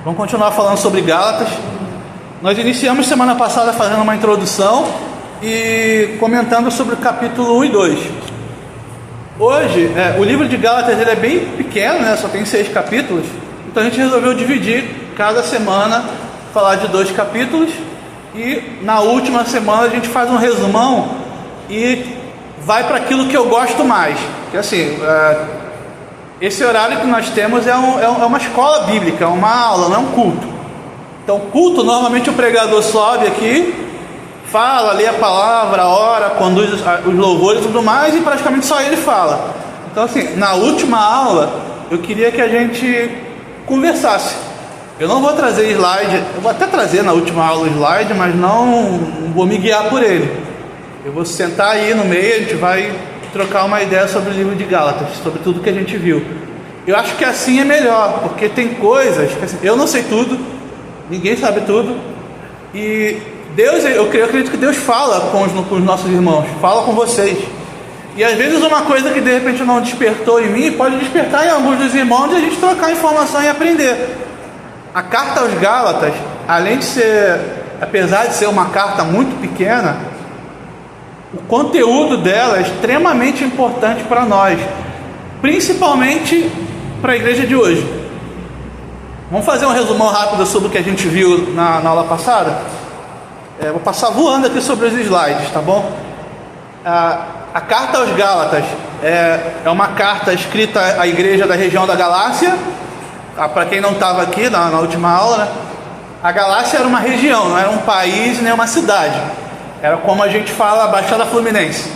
Vamos continuar falando sobre Gálatas. Nós iniciamos semana passada fazendo uma introdução e comentando sobre o capítulo 1 e 2. Hoje, o livro de Gálatas ele é bem pequeno, né? Só tem 6 capítulos. Então a gente resolveu dividir cada semana, falar de 2 capítulos. E na última semana a gente faz um resumão e vai para aquilo que eu gosto mais. Que assim, esse horário que nós temos é uma escola bíblica, é uma aula, não é um culto. Então culto, normalmente o pregador sobe aqui, fala, lê a palavra, ora, conduz os louvores e tudo mais, e praticamente só ele fala. Então assim, na última aula eu queria que a gente conversasse. Eu não vou trazer slide, eu vou até trazer na última aula o slide, mas não vou me guiar por ele. Eu vou sentar aí no meio, a gente vai trocar uma ideia sobre o livro de Gálatas, sobre tudo que a gente viu. Eu acho que assim é melhor, porque tem coisas que assim, eu não sei tudo, ninguém sabe tudo, e Deus, eu acredito que Deus fala com os nossos irmãos, fala com vocês. E às vezes uma coisa que de repente não despertou em mim, pode despertar em alguns dos irmãos e a gente trocar informação e aprender. A carta aos Gálatas, além de ser, apesar de ser uma carta muito pequena, o conteúdo dela é extremamente importante para nós, principalmente para a igreja de hoje. Vamos fazer um resumão rápido sobre o que a gente viu na aula passada? Vou passar voando aqui sobre os slides, tá bom? A carta aos Gálatas é uma carta escrita à igreja da região da Galácia. Para quem não estava aqui na última aula, né? A Galácia era uma região, não era um país nem uma cidade. Era como a gente fala a Baixada Fluminense.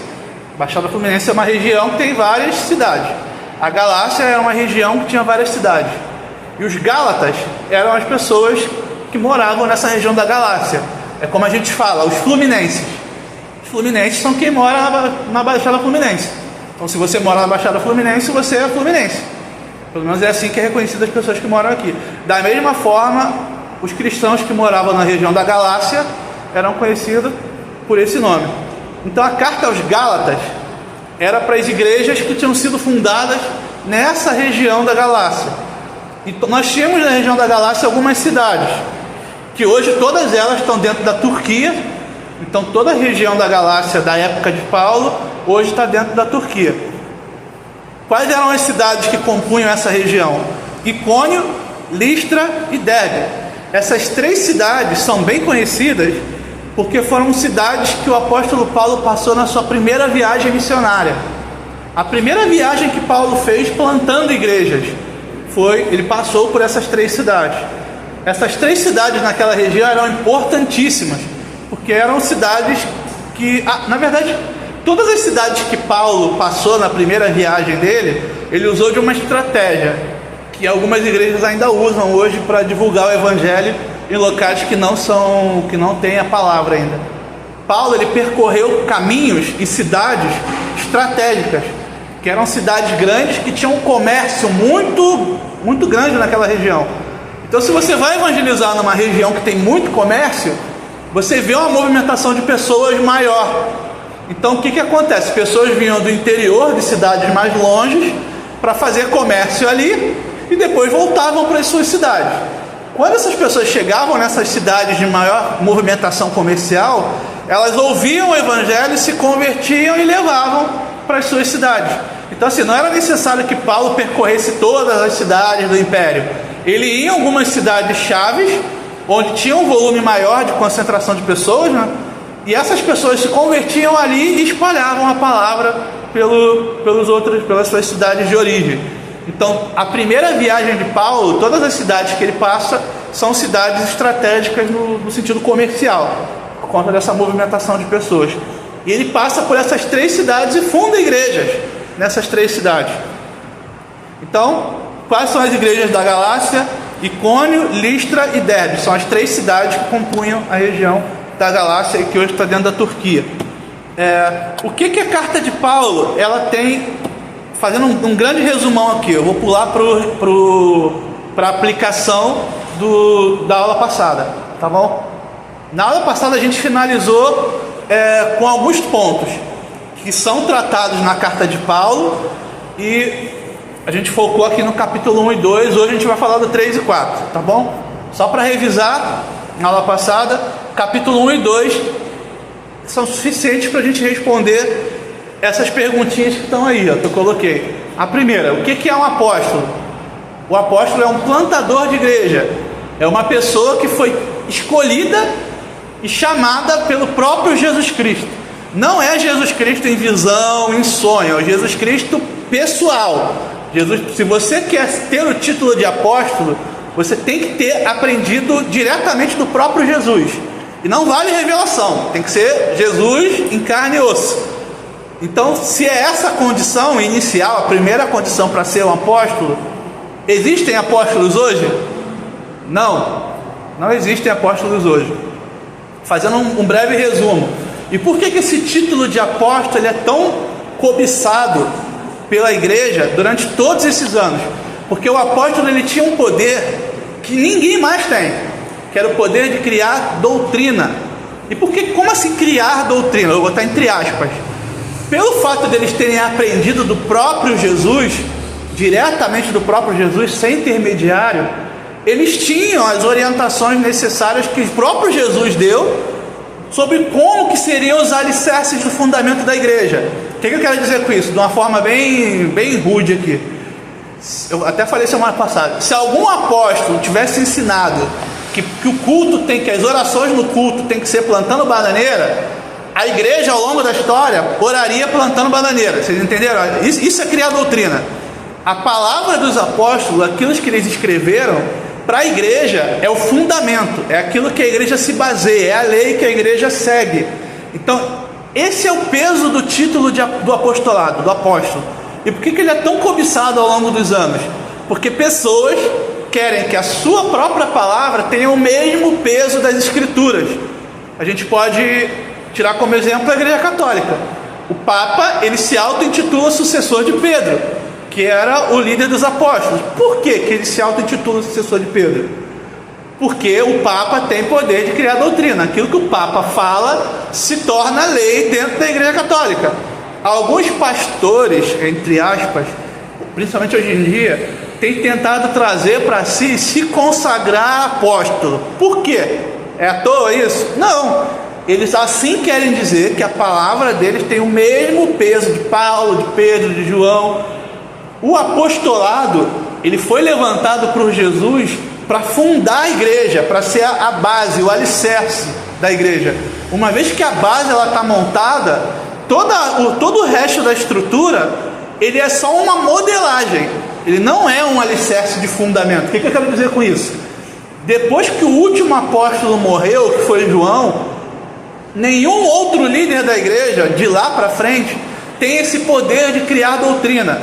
Baixada Fluminense é uma região que tem várias cidades. A Galácia era uma região que tinha várias cidades. E os Gálatas eram as pessoas que moravam nessa região da Galácia. É como a gente fala, os fluminenses. Os fluminenses são quem mora na Baixada Fluminense. Então se você mora na Baixada Fluminense, você é fluminense. Pelo menos é assim que é reconhecido as pessoas que moram aqui. Da mesma forma, os cristãos que moravam na região da Galácia eram conhecidos por esse nome. Então a carta aos Gálatas era para as igrejas que tinham sido fundadas nessa região da Galácia. E nós tínhamos na região da Galácia algumas cidades, que hoje todas elas estão dentro da Turquia. Então toda a região da Galácia da época de Paulo hoje está dentro da Turquia. Quais eram as cidades que compunham essa região? Icônio, Listra e Derbe. Essas 3 cidades são bem conhecidas porque foram cidades que o apóstolo Paulo passou na sua primeira viagem missionária. A primeira viagem que Paulo fez plantando igrejas, ele passou por essas 3 cidades. Essas 3 cidades naquela região eram importantíssimas, porque eram cidades que, na verdade, todas as cidades que Paulo passou na primeira viagem dele, ele usou de uma estratégia que algumas igrejas ainda usam hoje para divulgar o evangelho em locais que não têm a palavra ainda. Paulo ele percorreu caminhos e cidades estratégicas, que eram cidades grandes que tinham um comércio muito, muito grande naquela região. Então se você vai evangelizar numa região que tem muito comércio, você vê uma movimentação de pessoas maior. Então o que acontece? Pessoas vinham do interior de cidades mais longe para fazer comércio ali e depois voltavam para as suas cidades. Quando essas pessoas chegavam nessas cidades de maior movimentação comercial, elas ouviam o evangelho, se convertiam e levavam para as suas cidades. Então assim, não era necessário que Paulo percorresse todas as cidades do império. Ele ia em algumas cidades chaves, onde tinha um volume maior de concentração de pessoas, né? E essas pessoas se convertiam ali e espalhavam a palavra pelas suas cidades de origem. Então, a primeira viagem de Paulo, todas as cidades que ele passa, são cidades estratégicas no sentido comercial, por conta dessa movimentação de pessoas. E ele passa por essas 3 cidades e funda igrejas nessas 3 cidades. Então, quais são as igrejas da Galácia? Icônio, Listra e Derbe. São as 3 cidades que compunham a região da Galácia e que hoje está dentro da Turquia. O que a carta de Paulo ela tem, fazendo um grande resumão aqui, eu vou pular para a aplicação da aula passada, tá bom? Na aula passada a gente finalizou com alguns pontos que são tratados na carta de Paulo e a gente focou aqui no capítulo 1 e 2, hoje a gente vai falar do 3 e 4, tá bom? Só para revisar, na aula passada, capítulo 1 e 2 são suficientes para a gente responder essas perguntinhas que estão aí, ó, que eu coloquei. A primeira, o que é um apóstolo? O apóstolo é um plantador de igreja, é uma pessoa que foi escolhida e chamada pelo próprio Jesus Cristo. Não é Jesus Cristo em visão, em sonho, é o Jesus Cristo pessoal. Jesus, se você quer ter o título de apóstolo, você tem que ter aprendido diretamente do próprio Jesus. E não vale revelação, tem que ser Jesus em carne e osso. Então, se é essa a condição inicial, a primeira condição para ser um apóstolo, existem apóstolos hoje? Não existem apóstolos hoje. Fazendo um breve resumo. E por que esse título de apóstolo ele é tão cobiçado pela igreja durante todos esses anos? Porque o apóstolo ele tinha um poder que ninguém mais tem, que era o poder de criar doutrina. E por que, como assim criar doutrina? Eu vou botar entre aspas. Pelo fato deles terem aprendido do próprio Jesus, diretamente do próprio Jesus, sem intermediário, eles tinham as orientações necessárias que o próprio Jesus deu sobre como que seriam os alicerces do fundamento da igreja. O que eu quero dizer com isso? De uma forma bem rude aqui. Eu até falei semana passada. Se algum apóstolo tivesse ensinado que o culto tem que, as orações no culto tem que ser plantando bananeira, a igreja ao longo da história oraria plantando bananeira. Vocês entenderam? Isso é criar doutrina. A palavra dos apóstolos, aquilo que eles escreveram, para a igreja é o fundamento, é aquilo que a igreja se baseia, é a lei que a igreja segue. Então, esse é o peso do título do apostolado, do apóstolo. E por que ele é tão cobiçado ao longo dos anos? Porque pessoas querem que a sua própria palavra tenha o mesmo peso das escrituras. A gente pode tirar como exemplo a Igreja Católica. O Papa, ele se auto-intitula sucessor de Pedro, que era o líder dos apóstolos. Por que ele se auto-intitula sucessor de Pedro? Porque o Papa tem poder de criar doutrina. Aquilo que o Papa fala se torna lei dentro da Igreja Católica. Alguns pastores, entre aspas, principalmente hoje em dia, têm tentado trazer para si se consagrar apóstolo. Por quê? É à toa isso? Não. Eles assim querem dizer que a palavra deles tem o mesmo peso de Paulo, de Pedro, de João. O apostolado, ele foi levantado por Jesus para fundar a igreja, para ser a base, o alicerce da igreja. Uma vez que a base está montada, todo o resto da estrutura, ele é só uma modelagem. Ele não é um alicerce de fundamento. O que eu quero dizer com isso? Depois que o último apóstolo morreu, que foi João, nenhum outro líder da igreja, de lá para frente, tem esse poder de criar doutrina.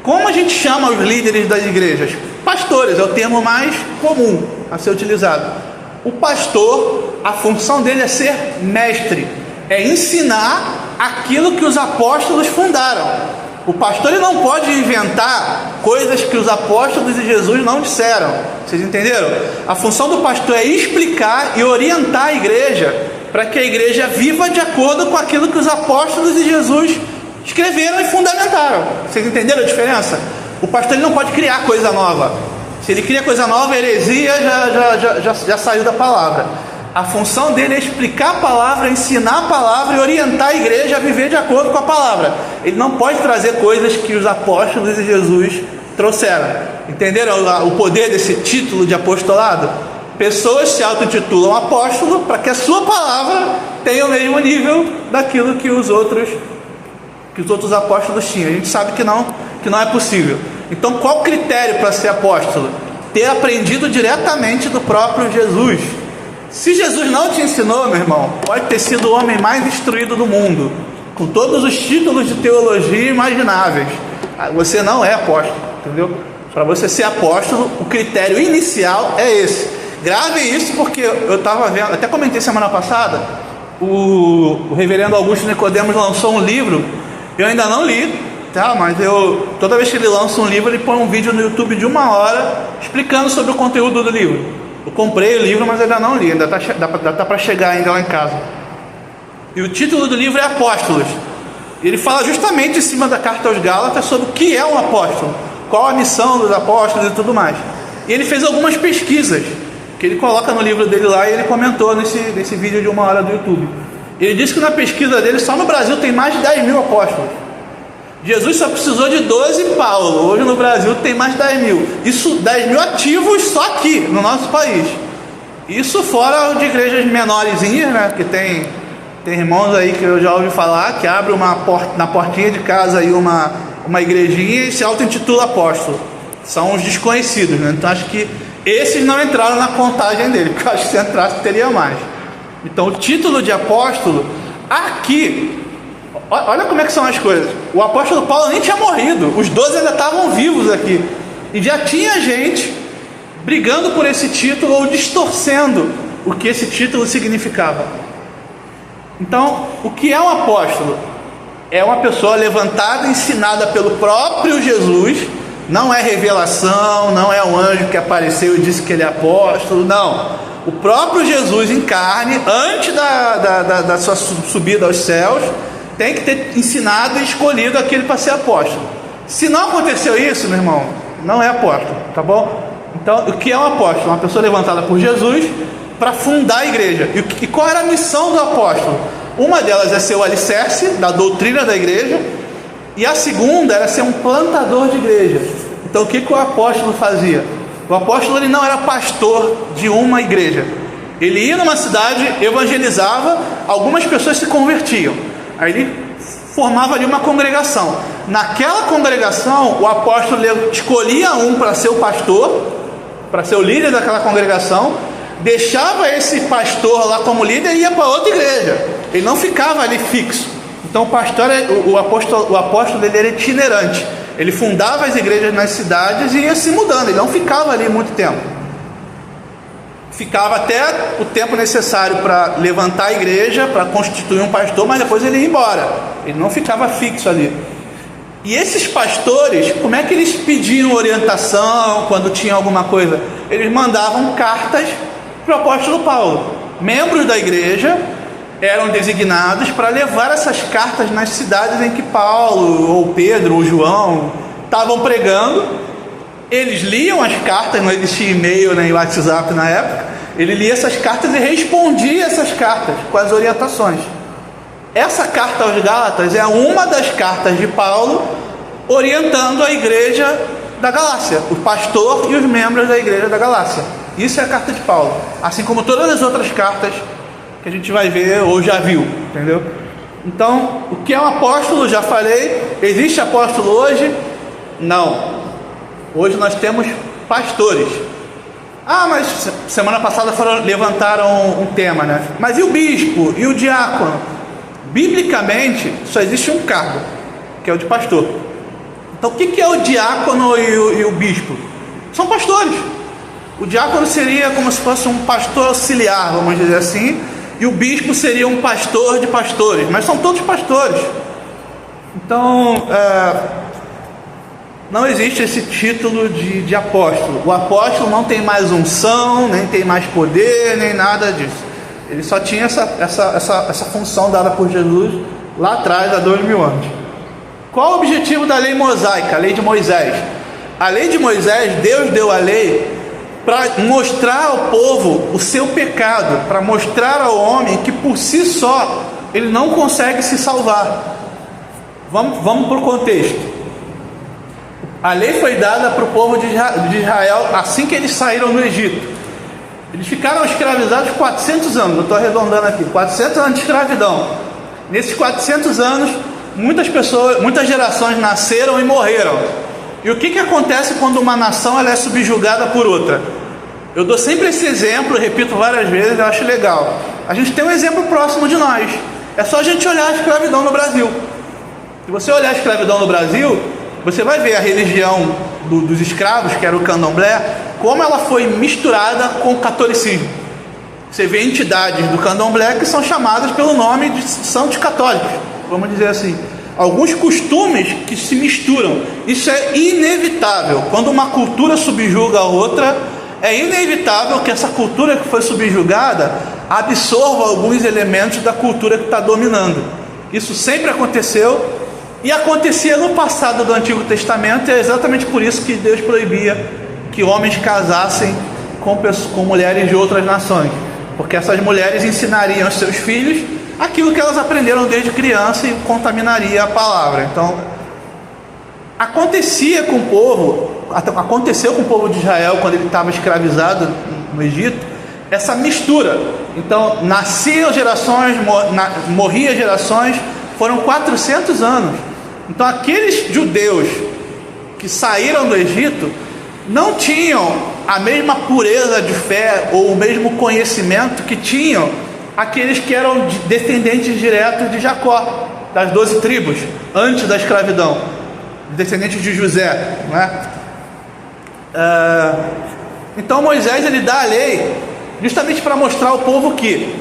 Como a gente chama os líderes das igrejas? Pastores, é o termo mais comum a ser utilizado. O pastor, a função dele é ser mestre, é ensinar aquilo que os apóstolos fundaram. O pastor ele não pode inventar coisas que os apóstolos de Jesus não disseram. Vocês entenderam? A função do pastor é explicar e orientar a igreja, para que a igreja viva de acordo com aquilo que os apóstolos de Jesus escreveram e fundamentaram. Vocês entenderam a diferença? O pastor ele não pode criar coisa nova. Se ele cria coisa nova, a heresia já saiu da palavra. A função dele é explicar a palavra, ensinar a palavra e orientar a igreja a viver de acordo com a palavra. Ele não pode trazer coisas que os apóstolos de Jesus trouxeram. Entenderam o poder desse título de apostolado? Pessoas se auto-intitulam apóstolo para que a sua palavra tenha o mesmo nível daquilo que os outros apóstolos tinham. A gente sabe que não é possível. Então, qual o critério para ser apóstolo? Ter aprendido diretamente do próprio Jesus. Se Jesus não te ensinou, meu irmão, pode ter sido o homem mais instruído do mundo, com todos os títulos de teologia imagináveis, você não é apóstolo, entendeu? Para você ser apóstolo, o critério inicial é esse. Grave isso, porque eu estava vendo, até comentei semana passada, o reverendo Augusto Nicodemos lançou um livro, eu ainda não li, tá? Mas toda vez que ele lança um livro, ele põe um vídeo no YouTube de 1 hora explicando sobre o conteúdo do livro. Eu comprei o livro, mas ainda não li, ainda tá para chegar ainda lá em casa. E o título do livro é Apóstolos. Ele fala justamente em cima da carta aos Gálatas sobre o que é um apóstolo, qual a missão dos apóstolos e tudo mais. E ele fez algumas pesquisas. que ele coloca no livro dele lá, e ele comentou nesse vídeo de 1 hora do YouTube. Ele disse que na pesquisa dele, só no Brasil tem mais de 10 mil apóstolos. Jesus só precisou de 12 Paulo. Hoje no Brasil tem mais de 10 mil. Isso, 10 mil ativos só aqui, no nosso país. Isso fora de igrejas menorzinhas, né? Que tem irmãos aí que eu já ouvi falar, que abre na portinha de casa aí uma igrejinha e se auto-intitula apóstolo. São os desconhecidos, né? Então acho que esses não entraram na contagem dele, porque eu acho que se entrasse teria mais. Então o título de apóstolo, aqui, olha como é que são as coisas. O apóstolo Paulo nem tinha morrido, os 12 ainda estavam vivos aqui. E já tinha gente brigando por esse título ou distorcendo o que esse título significava. Então, o que é um apóstolo? É uma pessoa levantada, ensinada pelo próprio Jesus. Não é revelação, não é um anjo que apareceu e disse que ele é apóstolo, não. O próprio Jesus em carne, antes da sua subida aos céus, tem que ter ensinado e escolhido aquele para ser apóstolo. Se não aconteceu isso, meu irmão, não é apóstolo, tá bom? Então, o que é um apóstolo? Uma pessoa levantada por Jesus para fundar a igreja. E qual era a missão do apóstolo? Uma delas é ser o alicerce da doutrina da igreja, e a segunda era ser um plantador de igreja. Então, o que o apóstolo fazia? O apóstolo, ele não era pastor de uma igreja. Ele ia numa cidade, evangelizava, algumas pessoas se convertiam. Aí ele formava ali uma congregação. Naquela congregação, o apóstolo escolhia um para ser o pastor, para ser o líder daquela congregação, deixava esse pastor lá como líder e ia para outra igreja. Ele não ficava ali fixo. Então o apóstolo ele era itinerante. Ele fundava as igrejas nas cidades e ia se mudando. Ele não ficava ali muito tempo. Ficava até o tempo necessário para levantar a igreja, para constituir um pastor, mas depois ele ia embora. Ele não ficava fixo ali. E esses pastores, como é que eles pediam orientação quando tinha alguma coisa? Eles mandavam cartas para o apóstolo Paulo. Membros da igreja eram designados para levar essas cartas nas cidades em que Paulo, ou Pedro, ou João estavam pregando. Eles liam as cartas, não existia e-mail nem WhatsApp na época. Ele lia essas cartas e respondia essas cartas com as orientações. Essa carta aos Gálatas é uma das cartas de Paulo orientando a igreja da Galácia, o pastor e os membros da igreja da Galácia. Isso é a carta de Paulo, assim como todas as outras cartas que a gente vai ver ou já viu, entendeu? Então, o que é um apóstolo? Já falei. Existe apóstolo hoje? Não. Hoje nós temos pastores. Ah, mas semana passada levantaram um tema, né? Mas e o bispo? E o diácono? Biblicamente, só existe um cargo, que é o de pastor. Então, o que é o diácono e o bispo? São pastores. O diácono seria como se fosse um pastor auxiliar, vamos dizer assim, e o bispo seria um pastor de pastores, mas são todos pastores. Então, não existe esse título de apóstolo. O apóstolo não tem mais unção, nem tem mais poder, nem nada disso. Ele só tinha essa função dada por Jesus lá atrás, há 2000 anos. Qual o objetivo da lei mosaica, a lei de Moisés? A lei de Moisés, Deus deu a lei para mostrar ao povo o seu pecado, para mostrar ao homem que por si só ele não consegue se salvar. Vamos para o contexto. A lei foi dada para o povo de Israel assim que eles saíram do Egito. Eles ficaram escravizados 400 anos, eu estou arredondando aqui, 400 anos de escravidão. Nesses 400 anos, muitas gerações nasceram e morreram. E o que acontece quando uma nação ela é subjugada por outra? Eu dou sempre esse exemplo, repito várias vezes, eu acho legal. A gente tem um exemplo próximo de nós. É só a gente olhar a escravidão no Brasil. Se você olhar a escravidão no Brasil, você vai ver a religião dos escravos, que era o candomblé, como ela foi misturada com o catolicismo. Você vê entidades do candomblé que são chamadas pelo nome de santos católicos, vamos dizer assim. Alguns costumes que se misturam. Isso é inevitável. Quando uma cultura subjuga a outra, é inevitável que essa cultura que foi subjugada absorva alguns elementos da cultura que está dominando. Isso sempre aconteceu e acontecia no passado do Antigo Testamento, e é exatamente por isso que Deus proibia que homens casassem com mulheres de outras nações, porque essas mulheres ensinariam aos seus filhos aquilo que elas aprenderam desde criança e contaminaria a palavra. Então, aconteceu com o povo de Israel quando ele estava escravizado no Egito, essa mistura. Então, nasciam gerações, morriam gerações, foram 400 anos. Então, aqueles judeus que saíram do Egito não tinham a mesma pureza de fé ou o mesmo conhecimento que tinham aqueles que eram descendentes diretos de Jacó, das 12 tribos, antes da escravidão, descendentes de José, não é? Então Moisés ele dá a lei justamente para mostrar ao povo que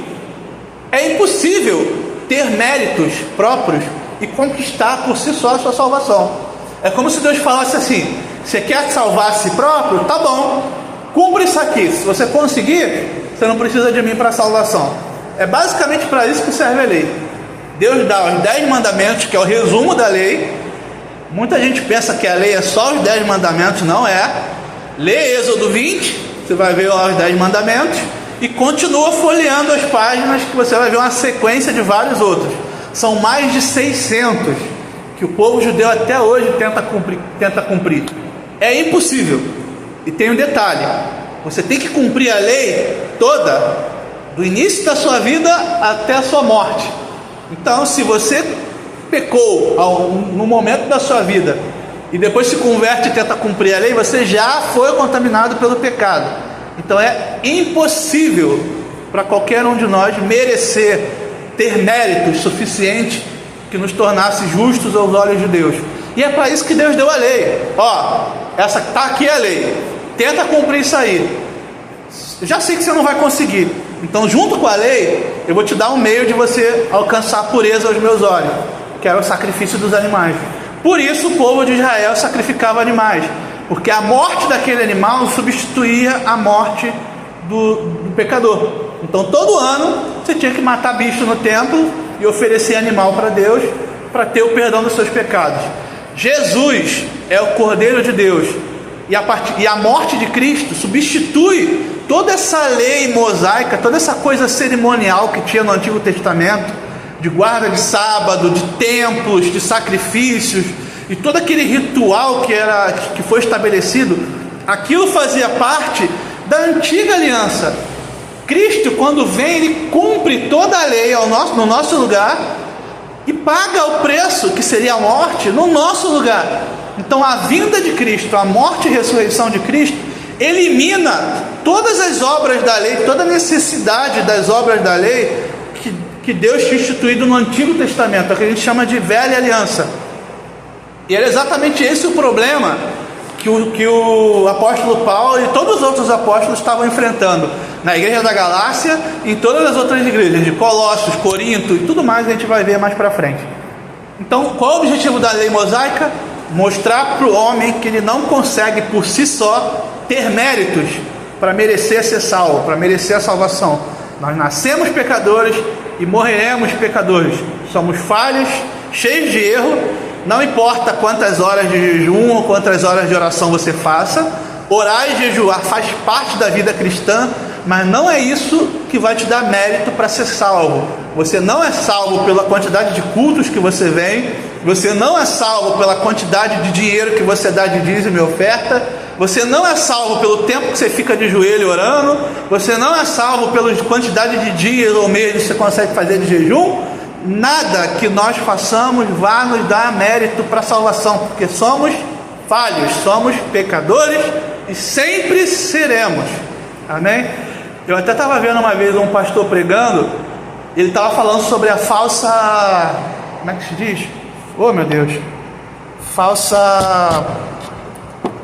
é impossível ter méritos próprios e conquistar por si só a sua salvação. É como se Deus falasse assim: você quer salvar a si próprio? Tá bom, cumpra isso aqui. Se você conseguir, você não precisa de mim para a salvação. É basicamente para isso que serve a lei. Deus dá os 10 mandamentos, que é o resumo da lei. Muita gente pensa que a lei é só os 10 mandamentos. Não é. Lê Êxodo 20, você vai ver lá os 10 mandamentos, e continua folheando as páginas, que você vai ver uma sequência de vários outros. São mais de 600 que o povo judeu até hoje tenta cumprir. É impossível. E tem um detalhe: você tem que cumprir a lei toda, do início da sua vida até a sua morte. Então, se você pecou no momento da sua vida e depois se converte e tenta cumprir a lei, você já foi contaminado pelo pecado. Então é impossível para qualquer um de nós merecer, ter méritos suficientes que nos tornasse justos aos olhos de Deus. E é para isso que Deus deu a lei. Essa tá aqui a lei, tenta cumprir isso aí. Eu já sei que você não vai conseguir, então junto com a lei eu vou te dar um meio de você alcançar a pureza aos meus olhos, que era o sacrifício dos animais. Por isso o povo de Israel sacrificava animais, porque a morte daquele animal substituía a morte do pecador. Então todo ano você tinha que matar bicho no templo e oferecer animal para Deus, para ter o perdão dos seus pecados. Jesus é o Cordeiro de Deus, e a morte de Cristo substitui toda essa lei mosaica, toda essa coisa cerimonial que tinha no Antigo Testamento, de guarda de sábado, de templos, de sacrifícios, e todo aquele ritual que foi estabelecido. Aquilo fazia parte da antiga aliança. Cristo, quando vem, ele cumpre toda a lei no nosso lugar e paga o preço, que seria a morte, no nosso lugar. Então a vinda de Cristo, a morte e ressurreição de Cristo, elimina todas as obras da lei, toda a necessidade das obras da lei que Deus tinha instituído no Antigo Testamento, que a gente chama de velha aliança. E era exatamente esse o problema que o apóstolo Paulo e todos os outros apóstolos estavam enfrentando na igreja da Galácia e em todas as outras igrejas, de Colossos, Corinto e tudo mais, a gente vai ver mais para frente. Então, qual é o objetivo da lei mosaica? Mostrar para o homem que ele não consegue por si só ter méritos para merecer ser salvo, para merecer a salvação. Nós nascemos pecadores e morreremos pecadores. Somos falhos, cheios de erro. Não importa quantas horas de jejum ou quantas horas de oração você faça, orar e jejuar faz parte da vida cristã, mas não é isso que vai te dar mérito para ser salvo. Você não é salvo pela quantidade de cultos que você vem, você não é salvo pela quantidade de dinheiro que você dá de dízimo e oferta, você não é salvo pelo tempo que você fica de joelho orando, você não é salvo pela quantidade de dias ou meses que você consegue fazer de jejum. Nada que nós façamos vá nos dar mérito para a salvação, porque somos falhos, somos pecadores e sempre seremos. Amém? Eu até estava vendo uma vez um pastor pregando, ele estava falando sobre a falsa... Como é que se diz? Oh, meu Deus!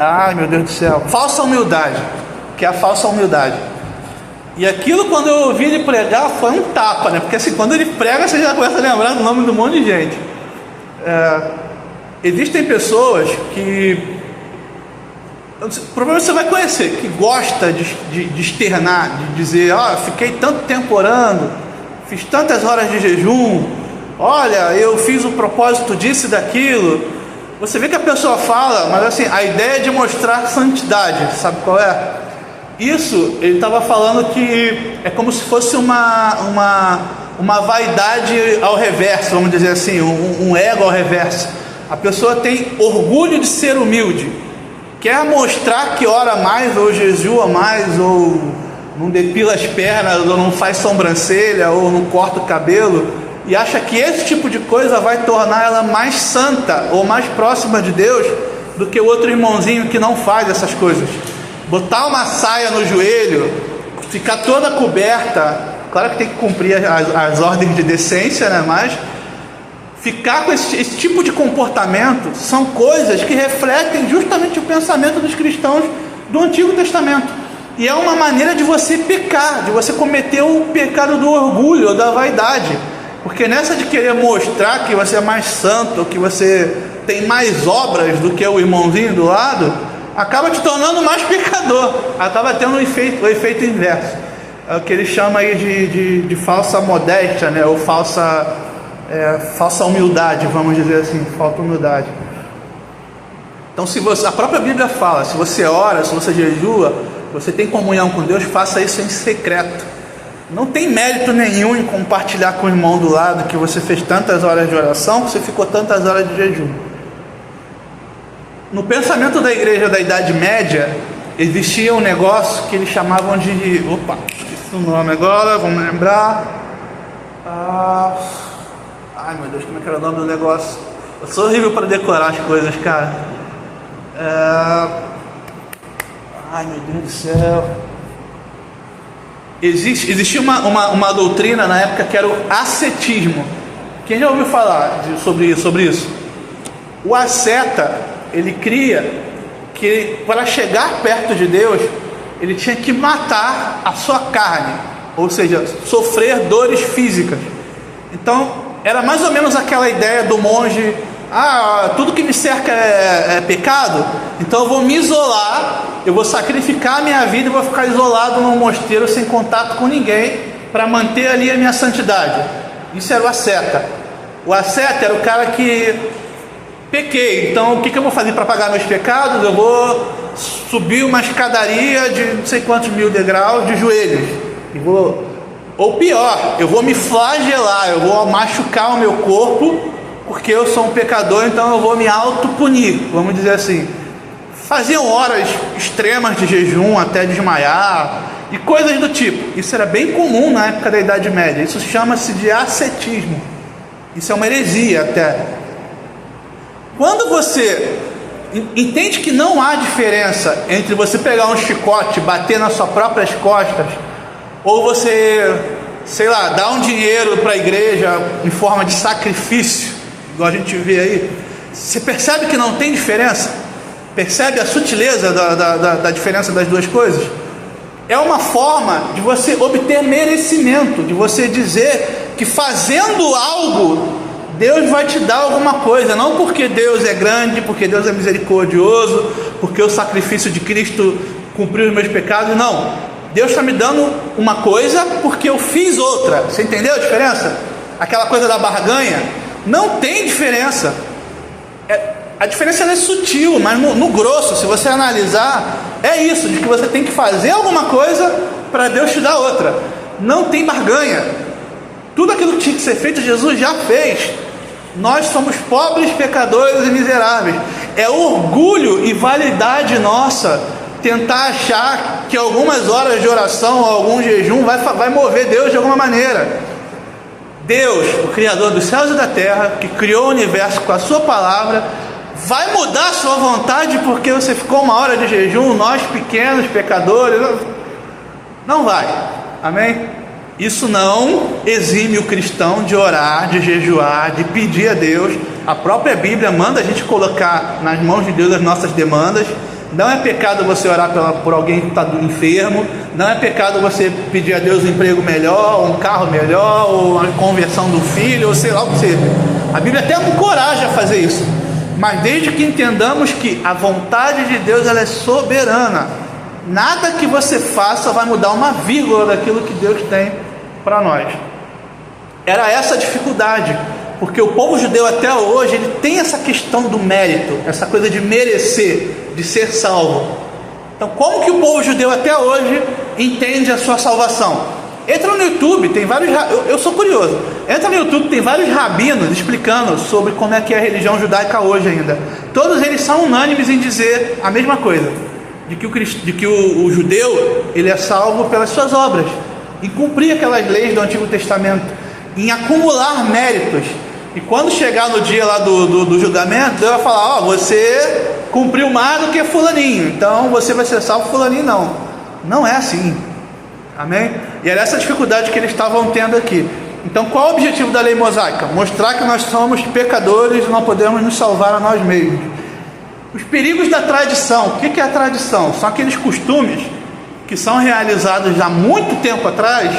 Ai, meu Deus do céu! Falsa humildade, que é a falsa humildade. E aquilo, quando eu ouvi ele pregar, foi um tapa, né? Porque assim, quando ele prega, você já começa a lembrar do nome de um monte de gente. Existem pessoas que... provavelmente você vai conhecer, que gosta de externar, de dizer: fiquei tanto tempo orando, fiz tantas horas de jejum, olha, eu fiz o propósito disso e daquilo. Você vê que a pessoa fala, mas assim, a ideia é de mostrar santidade, sabe qual é? Isso, ele estava falando que é como se fosse uma vaidade ao reverso, vamos dizer assim, um ego ao reverso. A pessoa tem orgulho de ser humilde, quer mostrar que ora mais, ou jejua mais, ou não depila as pernas, ou não faz sobrancelha, ou não corta o cabelo, e acha que esse tipo de coisa vai tornar ela mais santa, ou mais próxima de Deus, do que o outro irmãozinho que não faz essas coisas. Botar uma saia no joelho, ficar toda coberta, claro que tem que cumprir as ordens de decência, né? Mas ficar com esse tipo de comportamento são coisas que refletem justamente o pensamento dos cristãos do Antigo Testamento. E é uma maneira de você pecar, de você cometer o pecado do orgulho ou da vaidade. Porque nessa de querer mostrar que você é mais santo, ou que você tem mais obras do que o irmãozinho do lado, acaba te tornando mais pecador, acaba tendo o efeito inverso. É o que ele chama aí de falsa modéstia, né? Ou falsa humildade, vamos dizer assim, falta humildade. Então, a própria Bíblia fala, se você ora, se você jejua, você tem comunhão com Deus, faça isso em secreto. Não tem mérito nenhum em compartilhar com o irmão do lado que você fez tantas horas de oração, que você ficou tantas horas de jejum. No pensamento da igreja da Idade Média, existia um negócio que eles chamavam de... esqueci o nome agora, vamos lembrar. Ai meu Deus, como é que era o nome do negócio? Eu sou horrível para decorar as coisas, cara. Ai meu Deus do céu. Existia uma doutrina na época que era o ascetismo. Quem já ouviu falar sobre isso? O asceta, ele cria que para chegar perto de Deus, ele tinha que matar a sua carne, ou seja, sofrer dores físicas. Então, era mais ou menos aquela ideia do monge: tudo que me cerca é pecado, então eu vou me isolar, eu vou sacrificar a minha vida e vou ficar isolado num mosteiro sem contato com ninguém para manter ali a minha santidade. Isso era o asceta. O asceta era o cara que pequei, então o que eu vou fazer para pagar meus pecados? Eu vou subir uma escadaria de não sei quantos mil degraus de joelhos, ou pior, eu vou me flagelar, eu vou machucar o meu corpo, porque eu sou um pecador, então eu vou me autopunir, vamos dizer assim. Faziam horas extremas de jejum até desmaiar e coisas do tipo. Isso era bem comum na época da Idade Média. Isso chama-se de ascetismo. Isso é uma heresia até. Quando você entende que não há diferença entre você pegar um chicote e bater nas suas próprias costas, ou você, dar um dinheiro para a igreja em forma de sacrifício, igual a gente vê aí, você percebe que não tem diferença? Percebe a sutileza da diferença das duas coisas? É uma forma de você obter merecimento, de você dizer que fazendo algo, Deus vai te dar alguma coisa. Não porque Deus é grande, porque Deus é misericordioso, porque o sacrifício de Cristo cumpriu os meus pecados. Não, Deus está me dando uma coisa porque eu fiz outra. Você entendeu a diferença? Aquela coisa da barganha. Não tem diferença. A diferença é sutil, mas no grosso, se você analisar, é isso, de que você tem que fazer alguma coisa para Deus te dar outra. Não tem barganha. Tudo aquilo que tinha que ser feito, Jesus já fez. Nós somos pobres, pecadores e miseráveis. É orgulho e validade nossa tentar achar que algumas horas de oração ou algum jejum vai mover Deus de alguma maneira. Deus, o Criador dos céus e da terra, que criou o universo com a sua palavra, vai mudar a sua vontade porque você ficou uma hora de jejum? Nós pequenos pecadores, não vai. Amém? Isso não exime o cristão de orar, de jejuar, de pedir a Deus. A própria Bíblia manda a gente colocar nas mãos de Deus as nossas demandas. Não é pecado você orar por alguém que está enfermo. Não é pecado você pedir a Deus um emprego melhor, um carro melhor, ou a conversão do filho, ou sei lá o que seja. A Bíblia até encoraja a fazer isso. Mas desde que entendamos que a vontade de Deus ela é soberana. Nada que você faça vai mudar uma vírgula daquilo que Deus tem para nós. Era essa a dificuldade. Porque o povo judeu até hoje, ele tem essa questão do mérito, essa coisa de merecer, de ser salvo. Então, como que o povo judeu até hoje entende a sua salvação? Entra no YouTube, tem vários... Eu sou curioso. Entra no YouTube, tem vários rabinos explicando sobre como é que é a religião judaica hoje ainda. Todos eles são unânimes em dizer a mesma coisa. De que o judeu, ele é salvo pelas suas obras. Em cumprir aquelas leis do Antigo Testamento. Em acumular méritos. E quando chegar no dia lá do julgamento, Deus vai falar, você cumpriu mais do que fulaninho, então você vai ser salvo. Fulaninho não. Não é assim. Amém? E era essa dificuldade que eles estavam tendo aqui. Então qual é o objetivo da lei mosaica? Mostrar que nós somos pecadores e não podemos nos salvar a nós mesmos. Os perigos da tradição. O que é a tradição? São aqueles costumes que são realizados há muito tempo atrás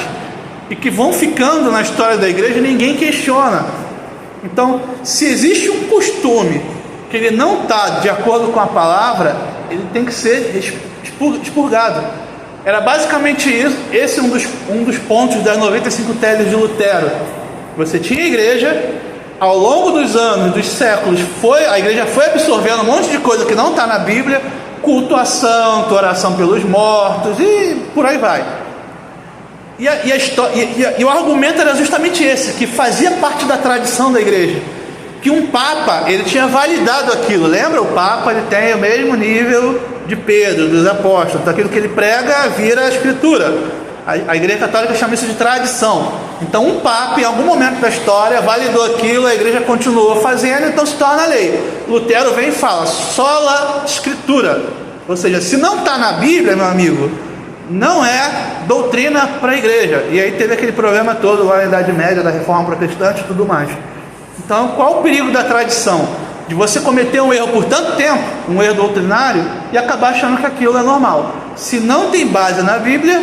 e que vão ficando na história da igreja e ninguém questiona. Então, se existe um costume que ele não está de acordo com a palavra, ele tem que ser expurgado. Era basicamente isso. Esse é um dos pontos das 95 teses de Lutero. Você tinha a igreja, ao longo dos anos, dos séculos, a igreja foi absorvendo um monte de coisa que não está na Bíblia, culto a santo, oração pelos mortos e por aí vai. E o argumento era justamente esse, que fazia parte da tradição da igreja, que um papa, ele tinha validado aquilo. Lembra? O papa, ele tem o mesmo nível de Pedro, dos apóstolos. Aquilo que ele prega vira a escritura. A igreja católica chama isso de tradição. Então um papa, em algum momento da história, validou aquilo, a igreja continuou fazendo, então se torna lei. Lutero vem e fala, sola escritura. Ou seja, se não está na Bíblia, meu amigo, não é doutrina para a igreja. E aí teve aquele problema todo lá na Idade Média, da Reforma Protestante e tudo mais. Então, qual o perigo da tradição? De você cometer um erro por tanto tempo, um erro doutrinário, e acabar achando que aquilo é normal. Se não tem base na Bíblia,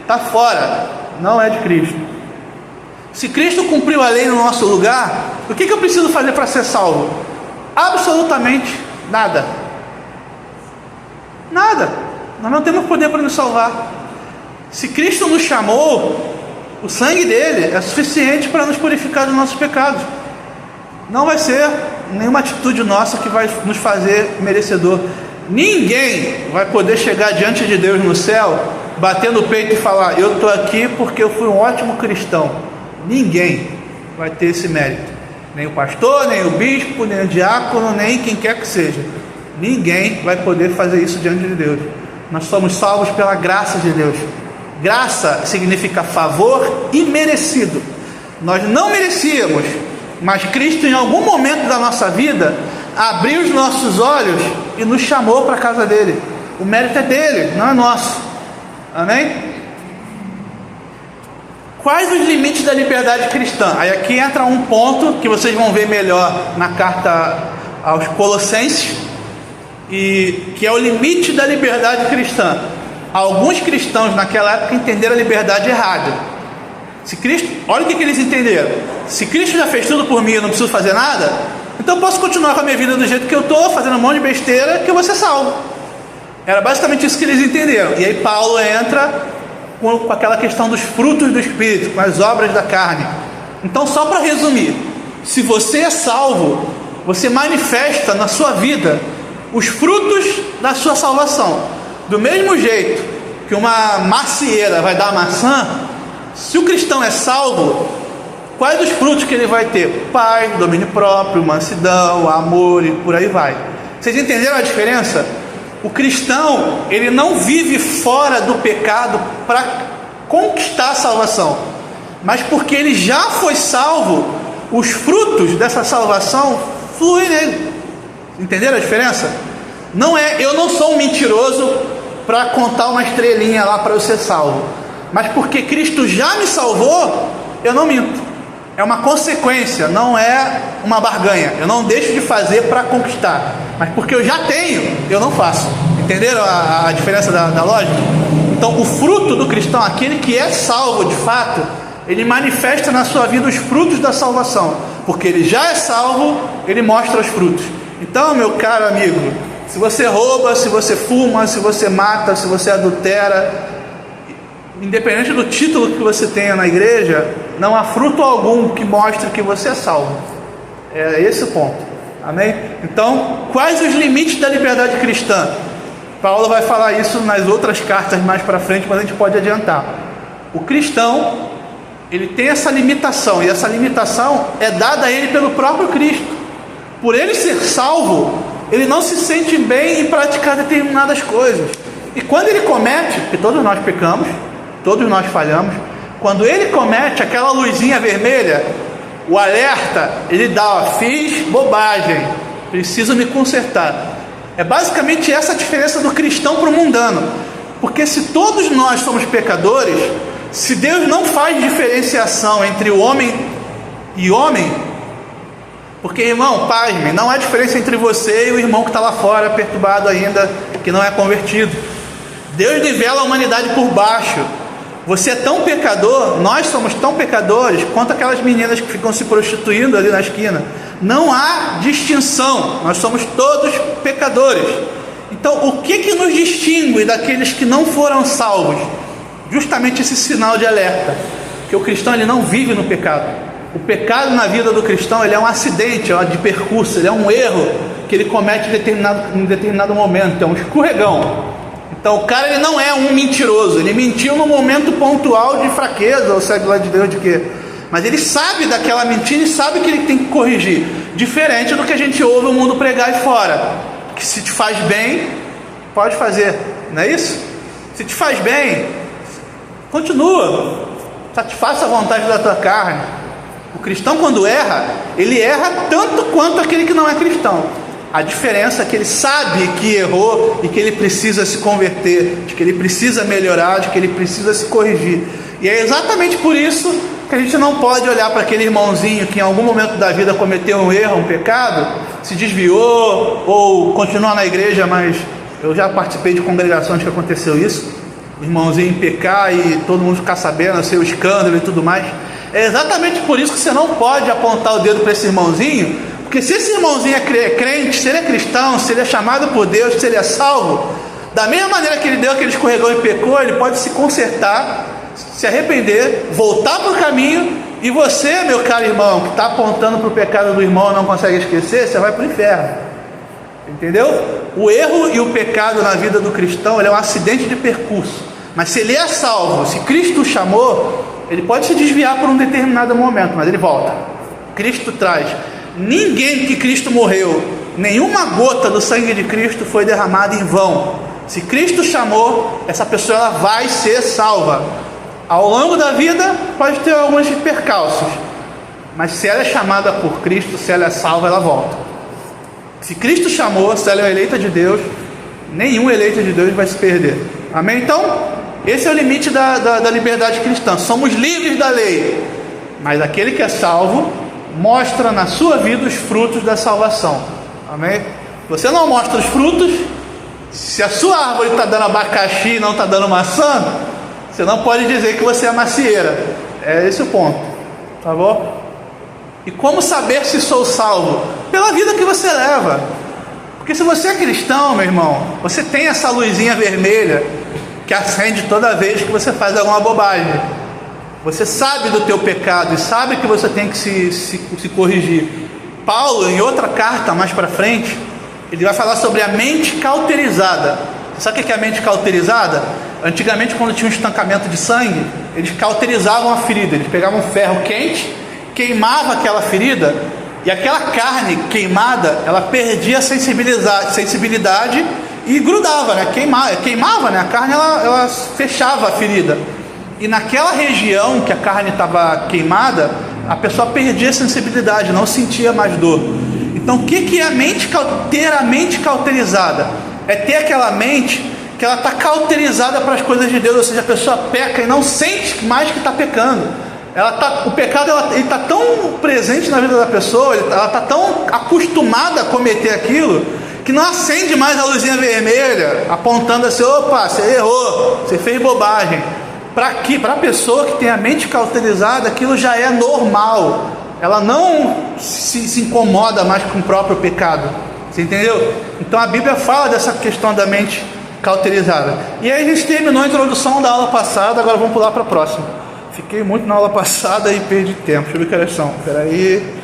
está fora, não é de Cristo. Se Cristo cumpriu a lei no nosso lugar, o que eu preciso fazer para ser salvo? Absolutamente nada. Nada. Nós não temos poder para nos salvar. Se Cristo nos chamou, o sangue dele é suficiente para nos purificar dos nossos pecados. Não vai ser nenhuma atitude nossa que vai nos fazer merecedor. Ninguém vai poder chegar diante de Deus no céu, bater no peito e falar, eu estou aqui porque eu fui um ótimo cristão. Ninguém vai ter esse mérito. Nem o pastor, nem o bispo, nem o diácono, nem quem quer que seja. Ninguém vai poder fazer isso diante de Deus. Nós somos salvos pela graça de Deus. Graça significa favor imerecido. Nós não merecíamos, mas Cristo em algum momento da nossa vida abriu os nossos olhos e nos chamou para a casa dele. O mérito é dele, não é nosso. Amém? Quais os limites da liberdade cristã? Aí aqui entra um ponto que vocês vão ver melhor na carta aos Colossenses, e que é o limite da liberdade cristã. Alguns cristãos naquela época entenderam a liberdade errada. Se Cristo, olha o que eles entenderam. Se Cristo já fez tudo por mim e eu não preciso fazer nada, então eu posso continuar com a minha vida do jeito que eu estou, fazendo um monte de besteira, que eu vou ser salvo. Era basicamente isso que eles entenderam. E aí Paulo entra com aquela questão dos frutos do Espírito, com as obras da carne. Então, só para resumir, se você é salvo, você manifesta na sua vida os frutos da sua salvação. Do mesmo jeito que uma macieira vai dar maçã, se o cristão é salvo, quais os frutos que ele vai ter? Paz, domínio próprio, mansidão, amor e por aí vai. Vocês entenderam a diferença? O cristão, ele não vive fora do pecado para conquistar a salvação, mas porque ele já foi salvo, os frutos dessa salvação fluem nele. Entenderam a diferença? Não é, eu não sou um mentiroso para contar uma estrelinha lá para eu ser salvo, mas porque Cristo já me salvou, eu não minto. É uma consequência, não é uma barganha. Eu não deixo de fazer para conquistar, mas porque eu já tenho, eu não faço. Entenderam a diferença da lógica? Então o fruto do cristão, aquele que é salvo de fato, ele manifesta na sua vida os frutos da salvação, porque ele já é salvo, ele mostra os frutos. Então, meu caro amigo, se você rouba, se você fuma, se você mata, se você adultera, independente do título que você tenha na igreja, não há fruto algum que mostre que você é salvo. É esse o ponto. Amém? Então, quais os limites da liberdade cristã? Paulo vai falar isso nas outras cartas mais para frente, mas a gente pode adiantar. O cristão, ele tem essa limitação, e essa limitação é dada a ele pelo próprio Cristo. Por ele ser salvo, ele não se sente bem em praticar determinadas coisas. E quando ele comete, porque todos nós pecamos, todos nós falhamos, quando ele comete aquela luzinha vermelha, o alerta, ele dá, ó, fiz bobagem, preciso me consertar. É basicamente essa a diferença do cristão para o mundano. Porque se todos nós somos pecadores, se Deus não faz diferenciação entre o homem e homem, porque, irmão, pasme, não há diferença entre você e o irmão que está lá fora, perturbado ainda, que não é convertido. Deus nivela a humanidade por baixo. Você é tão pecador, nós somos tão pecadores quanto aquelas meninas que ficam se prostituindo ali na esquina. Não há distinção, nós somos todos pecadores. Então, o que nos distingue daqueles que não foram salvos? Justamente esse sinal de alerta, que o cristão, ele não vive no pecado. O pecado na vida do cristão, ele é um acidente, de percurso, ele é um erro que ele comete em determinado momento, é um escorregão. Então o cara, ele não é um mentiroso, ele mentiu num momento pontual de fraqueza, ou seja, lá de Deus de quê? Mas ele sabe daquela mentira e sabe que ele tem que corrigir. Diferente do que a gente ouve o mundo pregar aí fora, que se te faz bem, pode fazer, não é isso? Se te faz bem, continua, satisfaça a vontade da tua carne. O cristão, quando erra, ele erra tanto quanto aquele que não é cristão. A diferença é que ele sabe que errou e que ele precisa se converter, de que ele precisa melhorar, de que ele precisa se corrigir. E é exatamente por isso que a gente não pode olhar para aquele irmãozinho que em algum momento da vida cometeu um erro, um pecado, se desviou ou continua na igreja, mas eu já participei de congregações que aconteceu isso, o irmãozinho pecar e todo mundo ficar sabendo, seu escândalo e tudo mais. É exatamente por isso que você não pode apontar o dedo para esse irmãozinho, porque se esse irmãozinho é crente, se ele é cristão, se ele é chamado por Deus, se ele é salvo, da mesma maneira que ele deu aquele escorregão e pecou, ele pode se consertar, se arrepender, voltar para o caminho, e você, meu caro irmão, que está apontando para o pecado do irmão e não consegue esquecer, você vai para o inferno. Entendeu? O erro e o pecado na vida do cristão, ele é um acidente de percurso. Mas se ele é salvo, se Cristo o chamou, ele pode se desviar por um determinado momento, mas ele volta. Cristo traz. Ninguém que Cristo morreu, nenhuma gota do sangue de Cristo foi derramada em vão. Se Cristo chamou, essa pessoa, ela vai ser salva. Ao longo da vida pode ter alguns percalços, mas se ela é chamada por Cristo, se ela é salva, ela volta. Se Cristo chamou, se ela é eleita de Deus, nenhum eleito de Deus vai se perder. Amém? Então, esse é o limite da liberdade cristã. Somos livres da lei, mas aquele que é salvo mostra na sua vida os frutos da salvação. Amém? Você não mostra os frutos, se a sua árvore está dando abacaxi e não está dando maçã, você não pode dizer que você é macieira. É esse o ponto, tá bom? E como saber se sou salvo? Pela vida que você leva. Porque se você é cristão, meu irmão, você tem essa luzinha vermelha que acende toda vez que você faz alguma bobagem. Você sabe do teu pecado e sabe que você tem que se corrigir. Paulo, em outra carta mais para frente, ele vai falar sobre a mente cauterizada. Sabe o que é a mente cauterizada? Antigamente, quando tinha um estancamento de sangue, eles cauterizavam a ferida. Eles pegavam um ferro quente, queimavam aquela ferida, e aquela carne queimada, ela perdia a sensibilidade e grudava, né? Queimava, né? A carne, ela fechava a ferida. E naquela região que a carne estava queimada, a pessoa perdia a sensibilidade, não sentia mais dor. Então, o que é ter a mente cauterizada? É ter aquela mente que ela está cauterizada para as coisas de Deus, ou seja, a pessoa peca e não sente mais que está pecando. O pecado ele está tão presente na vida da pessoa, ela está tão acostumada a cometer aquilo, que não acende mais a luzinha vermelha, apontando assim: opa, você errou, você fez bobagem. Para a pessoa que tem a mente cauterizada, aquilo já é normal. Ela não se incomoda mais com o próprio pecado. Você entendeu? Então a Bíblia fala dessa questão da mente cauterizada. E aí a gente terminou a introdução da aula passada, agora vamos pular para a próxima. Fiquei muito na aula passada e perdi tempo. Deixa eu ver que horas são. Espera aí.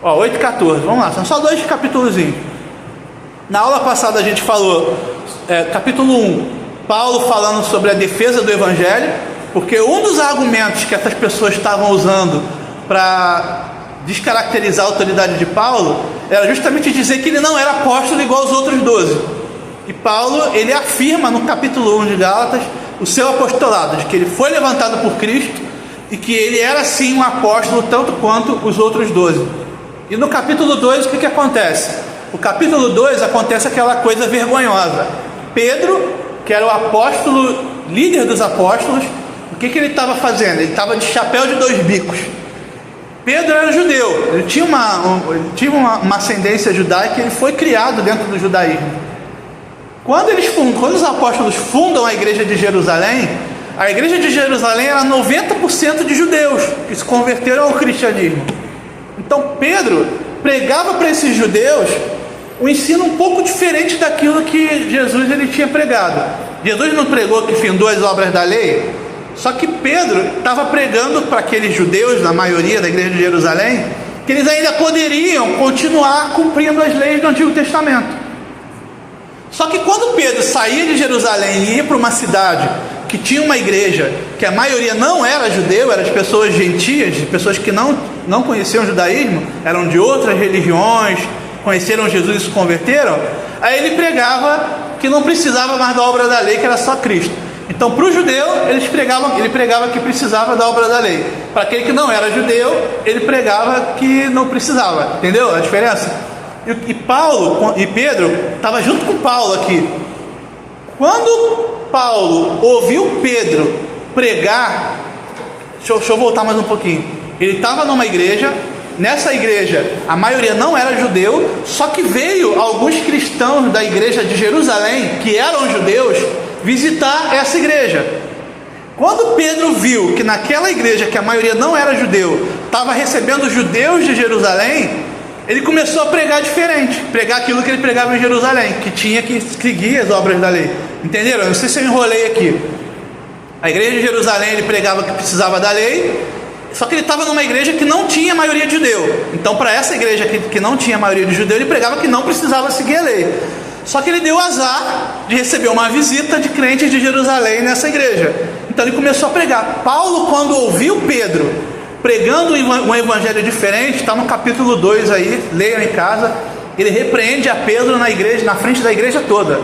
8h14, vamos lá, são só 2 capítulozinhos. Na aula passada a gente falou, capítulo 1, Paulo falando sobre a defesa do Evangelho, porque um dos argumentos que essas pessoas estavam usando para descaracterizar a autoridade de Paulo era justamente dizer que ele não era apóstolo igual aos outros 12. E Paulo, ele afirma no capítulo 1 de Gálatas o seu apostolado, de que ele foi levantado por Cristo e que ele era sim um apóstolo tanto quanto os outros 12. E no capítulo 2 o que acontece? No capítulo 2 acontece aquela coisa vergonhosa. Pedro, que era o apóstolo, líder dos apóstolos, o que ele estava fazendo? Ele estava de chapéu de 2 bicos. Pedro era judeu, ele tinha uma ascendência judaica, ele foi criado dentro do judaísmo. Quando os apóstolos fundam a igreja de Jerusalém, a igreja de Jerusalém era 90% de judeus que se converteram ao cristianismo. Então Pedro pregava para esses judeus um ensino um pouco diferente daquilo que Jesus ele tinha pregado. Jesus não pregou que findou as obras da lei, só que Pedro estava pregando para aqueles judeus, na maioria da igreja de Jerusalém, que eles ainda poderiam continuar cumprindo as leis do Antigo Testamento. Só que quando Pedro saía de Jerusalém e ia para uma cidade que tinha uma igreja que a maioria não era judeu, eram de pessoas gentias, de pessoas que não conheciam o judaísmo, eram de outras religiões, conheceram Jesus e se converteram, aí ele pregava que não precisava mais da obra da lei, que era só Cristo. Então para o judeu ele pregava que precisava da obra da lei. Para aquele que não era judeu, ele pregava que não precisava. Entendeu a diferença? E Pedro estava junto com Paulo aqui. Quando Paulo ouviu Pedro pregar, deixa eu voltar mais um pouquinho. Ele estava numa igreja, nessa igreja a maioria não era judeu, só que veio alguns cristãos da igreja de Jerusalém, que eram judeus, visitar essa igreja. Quando Pedro viu que naquela igreja, que a maioria não era judeu, estava recebendo judeus de Jerusalém, ele começou a pregar diferente, pregar aquilo que ele pregava em Jerusalém, que tinha que seguir as obras da lei. Entenderam? Eu não sei se eu enrolei aqui. A igreja de Jerusalém ele pregava que precisava da lei, só que ele estava numa igreja que não tinha maioria de judeu. Então para essa igreja que não tinha maioria de judeu, ele pregava que não precisava seguir a lei. Só que ele deu azar de receber uma visita de crentes de Jerusalém nessa igreja. Então ele começou a pregar. Paulo, quando ouviu Pedro pregando um evangelho diferente, está no capítulo 2 aí, leiam em casa, ele repreende a Pedro na igreja, na frente da igreja toda.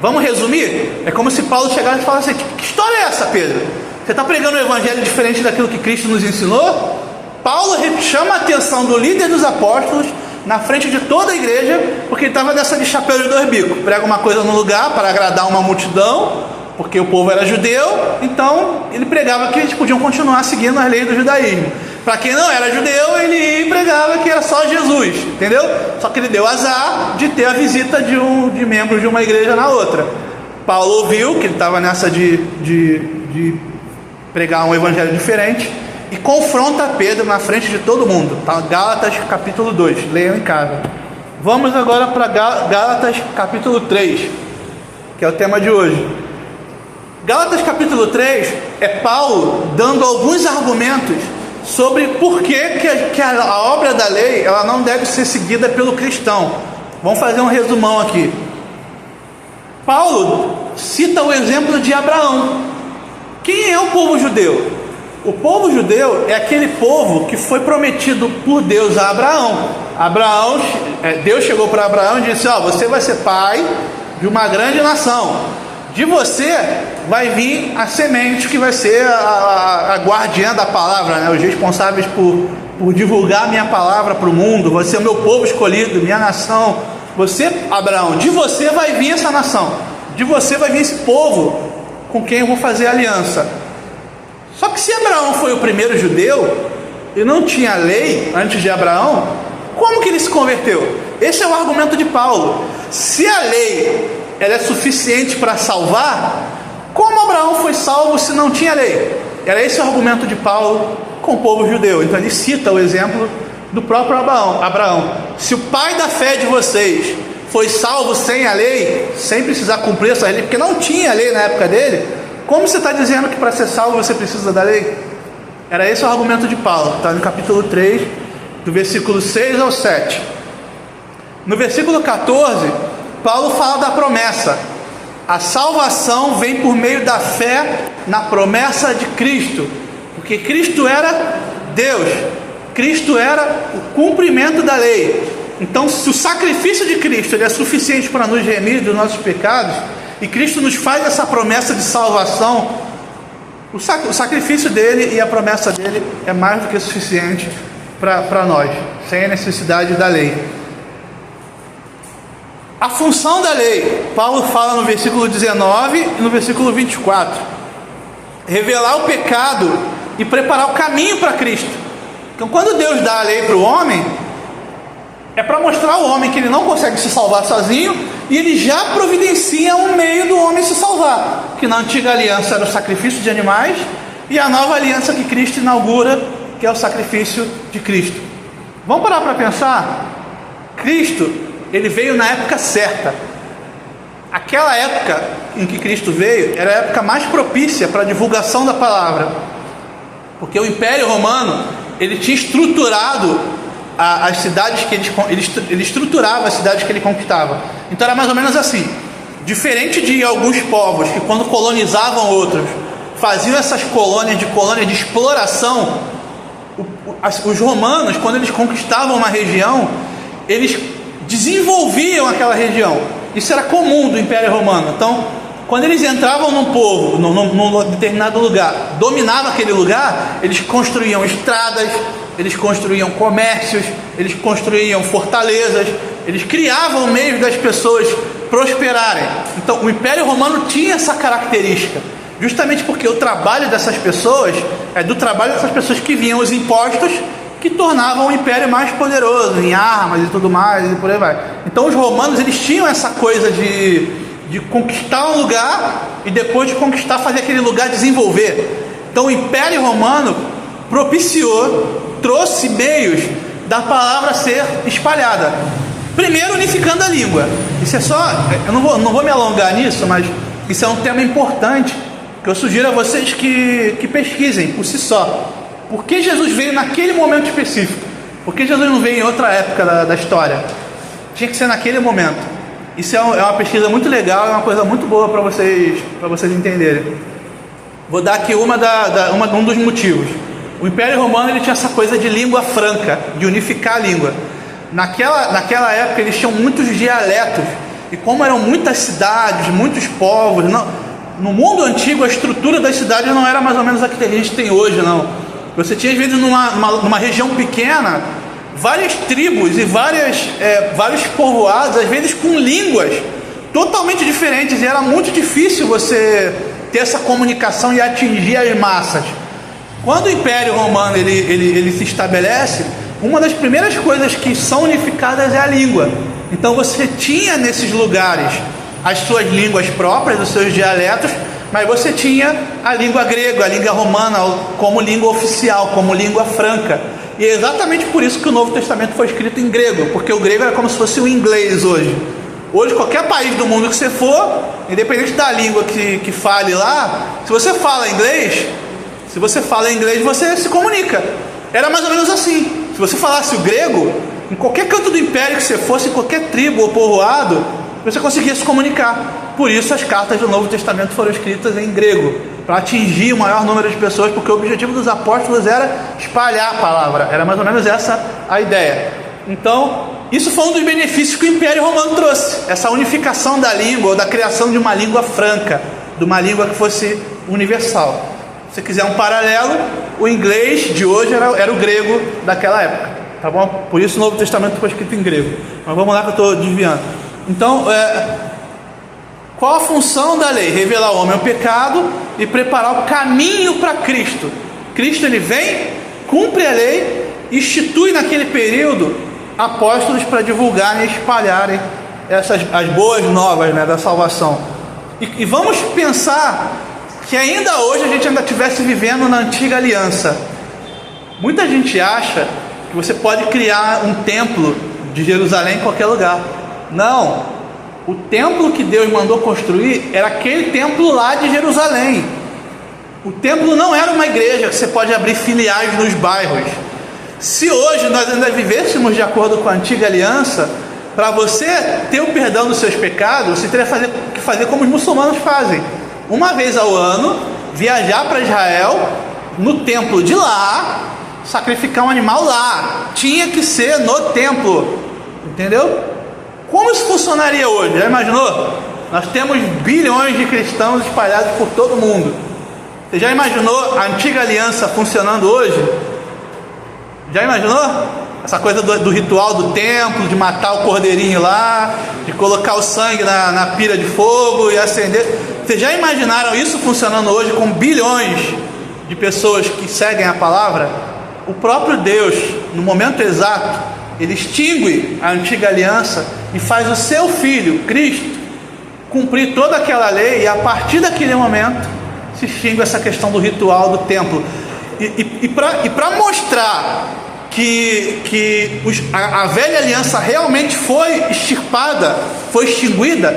Vamos resumir? É como se Paulo chegasse e falasse assim: que história é essa, Pedro? Você está pregando um evangelho diferente daquilo que Cristo nos ensinou? Paulo chama a atenção do líder dos apóstolos na frente de toda a igreja, porque ele estava dessa de chapéu de 2 bicos. Prega uma coisa no lugar para agradar uma multidão, porque o povo era judeu, então ele pregava que eles podiam continuar seguindo as leis do judaísmo. Para quem não era judeu, ele ia e pregava que era só Jesus, entendeu? Só que ele deu azar de ter a visita de membros de uma igreja na outra. Paulo ouviu que ele estava nessa de pregar um evangelho diferente e confronta Pedro na frente de todo mundo. Tá? Gálatas capítulo 2, leiam em casa. Vamos agora para Gálatas capítulo 3, que é o tema de hoje. Gálatas capítulo 3 é Paulo dando alguns argumentos sobre por que a obra da lei ela não deve ser seguida pelo cristão. Vamos fazer um resumão aqui. Paulo cita o exemplo de Abraão. Quem é o povo judeu? O povo judeu é aquele povo que foi prometido por Deus a Abraão. Deus chegou para Abraão e disse: você vai ser pai de uma grande nação. De você vai vir a semente que vai ser a guardiã da palavra, né? Os responsáveis por divulgar a minha palavra para o mundo. Vai ser o meu povo escolhido, minha nação. Você, Abraão, de você vai vir essa nação. De você vai vir esse povo com quem eu vou fazer aliança. Só que se Abraão foi o primeiro judeu e não tinha lei antes de Abraão, como que ele se converteu? Esse é o argumento de Paulo. Se a lei ela é suficiente para salvar, como Abraão foi salvo se não tinha lei? Era esse o argumento de Paulo com o povo judeu. Então ele cita o exemplo do próprio Abraão. Se o pai da fé de vocês foi salvo sem a lei, sem precisar cumprir essa lei, porque não tinha lei na época dele, como você está dizendo que para ser salvo você precisa da lei? Era esse o argumento de Paulo. Está no capítulo 3, do versículo 6 ao 7. No versículo 14, Paulo fala da promessa. A salvação vem por meio da fé na promessa de Cristo, porque Cristo era Deus, Cristo era o cumprimento da lei. Então, se o sacrifício de Cristo ele é suficiente para nos remir dos nossos pecados, e Cristo nos faz essa promessa de salvação, o sacrifício dele e a promessa dele é mais do que suficiente para nós, sem a necessidade da lei. A função da lei, Paulo fala no versículo 19 e no versículo 24: revelar o pecado e preparar o caminho para Cristo. Então, quando Deus dá a lei para o homem, é para mostrar ao homem que ele não consegue se salvar sozinho, e ele já providencia um meio do homem se salvar, que na antiga aliança era o sacrifício de animais, e a nova aliança que Cristo inaugura, que é o sacrifício de Cristo. Vamos parar para pensar? Cristo, ele veio na época certa. Aquela época em que Cristo veio era a época mais propícia para a divulgação da palavra, porque o Império Romano ele tinha estruturado as cidades que ele estruturava as cidades que ele conquistava. Então era mais ou menos assim. Diferente de alguns povos que, quando colonizavam outros, faziam essas colônias de exploração, os romanos, quando eles conquistavam uma região, eles desenvolviam aquela região. Isso era comum do Império Romano. Então, quando eles entravam num povo, num determinado lugar, dominavam aquele lugar, eles construíam estradas, eles construíam comércios, eles construíam fortalezas, eles criavam meios das pessoas prosperarem. Então, o Império Romano tinha essa característica, justamente porque o trabalho dessas pessoas é do trabalho dessas pessoas que vinham os impostos, que tornavam o Império mais poderoso, em armas e tudo mais, e por aí vai. Então, os romanos, eles tinham essa coisa de conquistar um lugar e depois de conquistar, fazer aquele lugar desenvolver. Então o Império Romano trouxe meios da palavra ser espalhada. Primeiro, unificando a língua. Isso é só, eu não vou me alongar nisso, mas isso é um tema importante que eu sugiro a vocês que pesquisem por si só. Por que Jesus veio naquele momento específico? Por que Jesus não veio em outra época da história? Tinha que ser naquele momento. Isso é uma pesquisa muito legal, é uma coisa muito boa para vocês entenderem. Vou dar aqui um dos motivos. O Império Romano ele tinha essa coisa de língua franca, de unificar a língua. Naquela época eles tinham muitos dialetos, e como eram muitas cidades, muitos povos, no mundo antigo a estrutura das cidades não era mais ou menos a que a gente tem hoje, não. Você tinha às vezes numa região pequena várias tribos e vários povoados, às vezes com línguas totalmente diferentes, e era muito difícil você ter essa comunicação e atingir as massas. Quando o Império Romano ele se estabelece, uma das primeiras coisas que são unificadas é a língua. Então você tinha nesses lugares as suas línguas próprias, os seus dialetos, mas você tinha a língua grega, a língua romana como língua oficial, como língua franca. E é exatamente por isso que o Novo Testamento foi escrito em grego, porque o grego era como se fosse o inglês hoje. Hoje, qualquer país do mundo que você for, independente da língua que fale lá, se você fala inglês, você se comunica. Era mais ou menos assim. Se você falasse o grego, em qualquer canto do império que você fosse, em qualquer tribo ou povoado, você conseguia se comunicar. Por isso as cartas do Novo Testamento foram escritas em grego, para atingir o maior número de pessoas, porque o objetivo dos apóstolos era espalhar a palavra. Era mais ou menos essa a ideia. Então, isso foi um dos benefícios que o Império Romano trouxe, essa unificação da língua, ou da criação de uma língua franca, de uma língua que fosse universal. Se você quiser um paralelo, o inglês de hoje era o grego daquela época, tá bom? Por isso o Novo Testamento foi escrito em grego. Mas vamos lá que eu estou desviando. Então, qual a função da lei? Revelar ao homem o pecado e preparar o caminho para Cristo. Cristo ele vem, cumpre a lei, institui naquele período apóstolos para divulgarem e espalharem as boas novas, né, da salvação. E vamos pensar que ainda hoje a gente ainda estivesse vivendo na antiga aliança. Muita gente acha que você pode criar um templo de Jerusalém em qualquer lugar. Não. O templo que Deus mandou construir era aquele templo lá de Jerusalém. O templo não era uma igreja que você pode abrir filiais nos bairros. Se hoje nós ainda vivêssemos de acordo com a antiga aliança, para você ter o perdão dos seus pecados, você teria que fazer como os muçulmanos fazem. Uma vez ao ano, viajar para Israel, no templo de lá, sacrificar um animal lá. Tinha que ser no templo. Entendeu? Como isso funcionaria hoje? Já imaginou? Nós temos bilhões de cristãos espalhados por todo o mundo. Você já imaginou a antiga aliança funcionando hoje? Já imaginou? Essa coisa do ritual do templo, de matar o cordeirinho lá, de colocar o sangue na pira de fogo e acender. Vocês já imaginaram isso funcionando hoje com bilhões de pessoas que seguem a palavra? O próprio Deus, no momento exato, Ele extingue a antiga aliança e faz o seu Filho, Cristo, cumprir toda aquela lei, e a partir daquele momento se extingue essa questão do ritual do templo. E para mostrar que a velha aliança realmente foi extirpada, foi extinguida,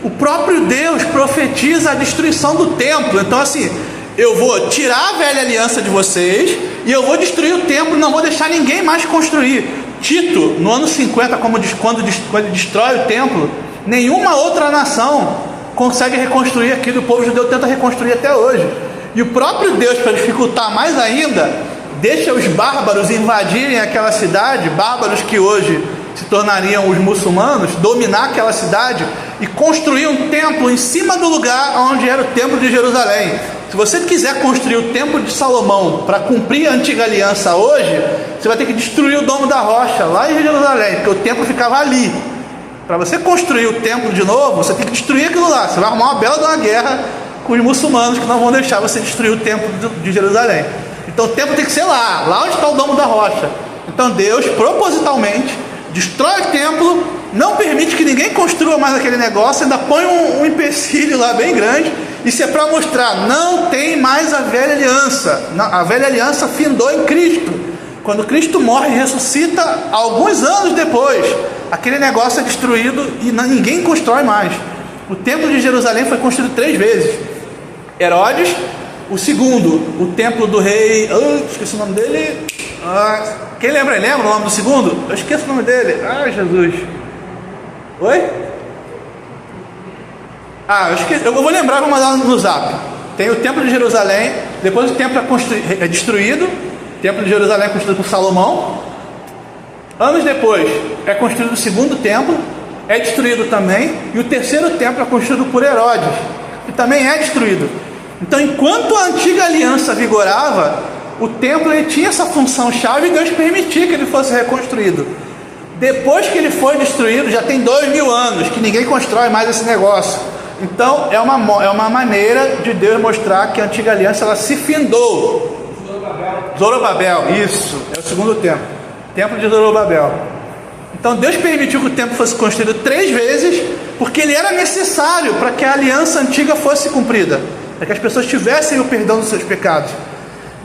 o próprio Deus profetiza a destruição do templo. Então assim, eu vou tirar a velha aliança de vocês e eu vou destruir o templo, não vou deixar ninguém mais construir. Tito, no ano 50, quando ele destrói o templo, nenhuma outra nação consegue reconstruir aquilo. O povo judeu tenta reconstruir até hoje. E o próprio Deus, para dificultar mais ainda, deixa os bárbaros invadirem aquela cidade, bárbaros que hoje se tornariam os muçulmanos, dominar aquela cidade e construir um templo em cima do lugar onde era o templo de Jerusalém. Se você quiser construir o templo de Salomão para cumprir a antiga aliança hoje, você vai ter que destruir o Domo da Rocha lá em Jerusalém, porque o templo ficava ali. Para você construir o templo de novo, você tem que destruir aquilo lá. Você vai arrumar uma bela de uma guerra com os muçulmanos que não vão deixar você destruir o templo de Jerusalém. Então o templo tem que ser lá onde está o Domo da Rocha. Então Deus propositalmente destrói o templo, não permite que ninguém construa mais aquele negócio, ainda põe um empecilho lá bem grande. Isso é para mostrar, não tem mais a velha aliança. A velha aliança findou em Cristo. Quando Cristo morre e ressuscita, alguns anos depois, aquele negócio é destruído e ninguém constrói mais. O templo de Jerusalém foi construído 3 vezes. Herodes, o segundo, o templo do rei, esqueci o nome dele. Quem lembra? Lembra o nome do segundo? Eu esqueço o nome dele. Jesus. Oi? Eu esqueci. Eu vou lembrar, vou mandar no zap. Tem o templo de Jerusalém, depois o templo é destruído. O templo de Jerusalém é construído por Salomão. Anos depois é construído o segundo templo, é destruído também. E o terceiro templo é construído por Herodes, que também é destruído. Então, enquanto a antiga aliança vigorava, o templo ele tinha essa função chave e Deus permitia que ele fosse reconstruído. Depois que ele foi destruído, já tem 2000 anos que ninguém constrói mais esse negócio. Então é uma maneira de Deus mostrar que a antiga aliança ela se findou. Zorobabel, isso, é o segundo templo de Zorobabel. Então Deus permitiu que o templo fosse construído 3 vezes, porque ele era necessário para que a aliança antiga fosse cumprida, para que as pessoas tivessem o perdão dos seus pecados.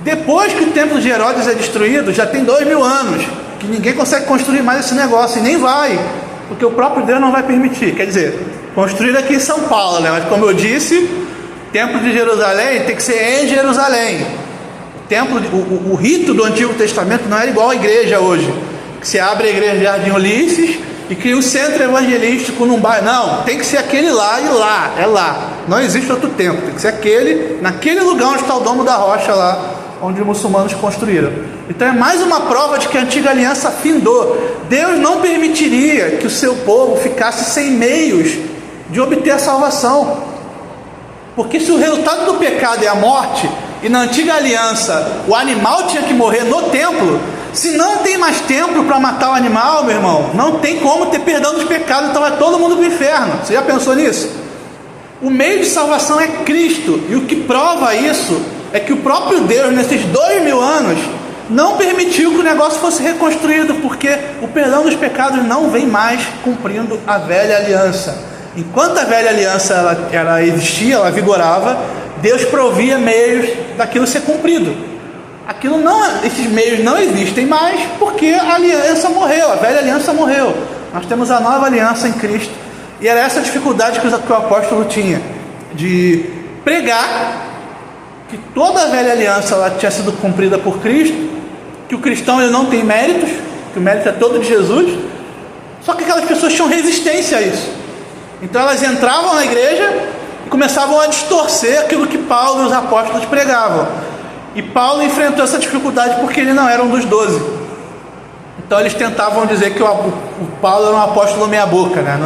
Depois que o templo de Herodes é destruído, já tem 2000 anos que ninguém consegue construir mais esse negócio, e nem vai, porque o próprio Deus não vai permitir. Quer dizer, construir aqui em São Paulo, né? Mas como eu disse, o templo de Jerusalém tem que ser em Jerusalém. O rito do Antigo Testamento não era igual à igreja hoje, que se abre a igreja de Jardim Ulisses e cria um centro evangelístico num bairro. Não, tem que ser aquele lá, e lá, é lá. Não existe outro templo, tem que ser naquele lugar onde está o Domo da Rocha lá, onde os muçulmanos construíram. Então é mais uma prova de que a antiga aliança findou. Deus não permitiria que o seu povo ficasse sem meios de obter a salvação, porque se o resultado do pecado é a morte, e na antiga aliança o animal tinha que morrer no templo, se não tem mais templo para matar o animal, meu irmão, não tem como ter perdão dos pecados, então vai todo mundo para o inferno. Você já pensou nisso? O meio de salvação é Cristo, e o que prova isso é que o próprio Deus, nesses 2000 anos, não permitiu que o negócio fosse reconstruído, porque o perdão dos pecados não vem mais cumprindo a velha aliança. Enquanto a velha aliança ela existia, ela vigorava, Deus provia meios daquilo ser cumprido. Esses meios não existem mais porque a aliança morreu, a velha aliança morreu. Nós temos a nova aliança em Cristo, e era essa dificuldade que o apóstolo tinha, de pregar que toda a velha aliança ela tinha sido cumprida por Cristo, que o cristão ele não tem méritos, que o mérito é todo de Jesus, Só que aquelas pessoas tinham resistência a isso. Então elas entravam na igreja e começavam a distorcer aquilo que Paulo e os apóstolos pregavam. E Paulo enfrentou essa dificuldade porque ele não era um dos 12. Então eles tentavam dizer que o Paulo era um apóstolo meia boca, né?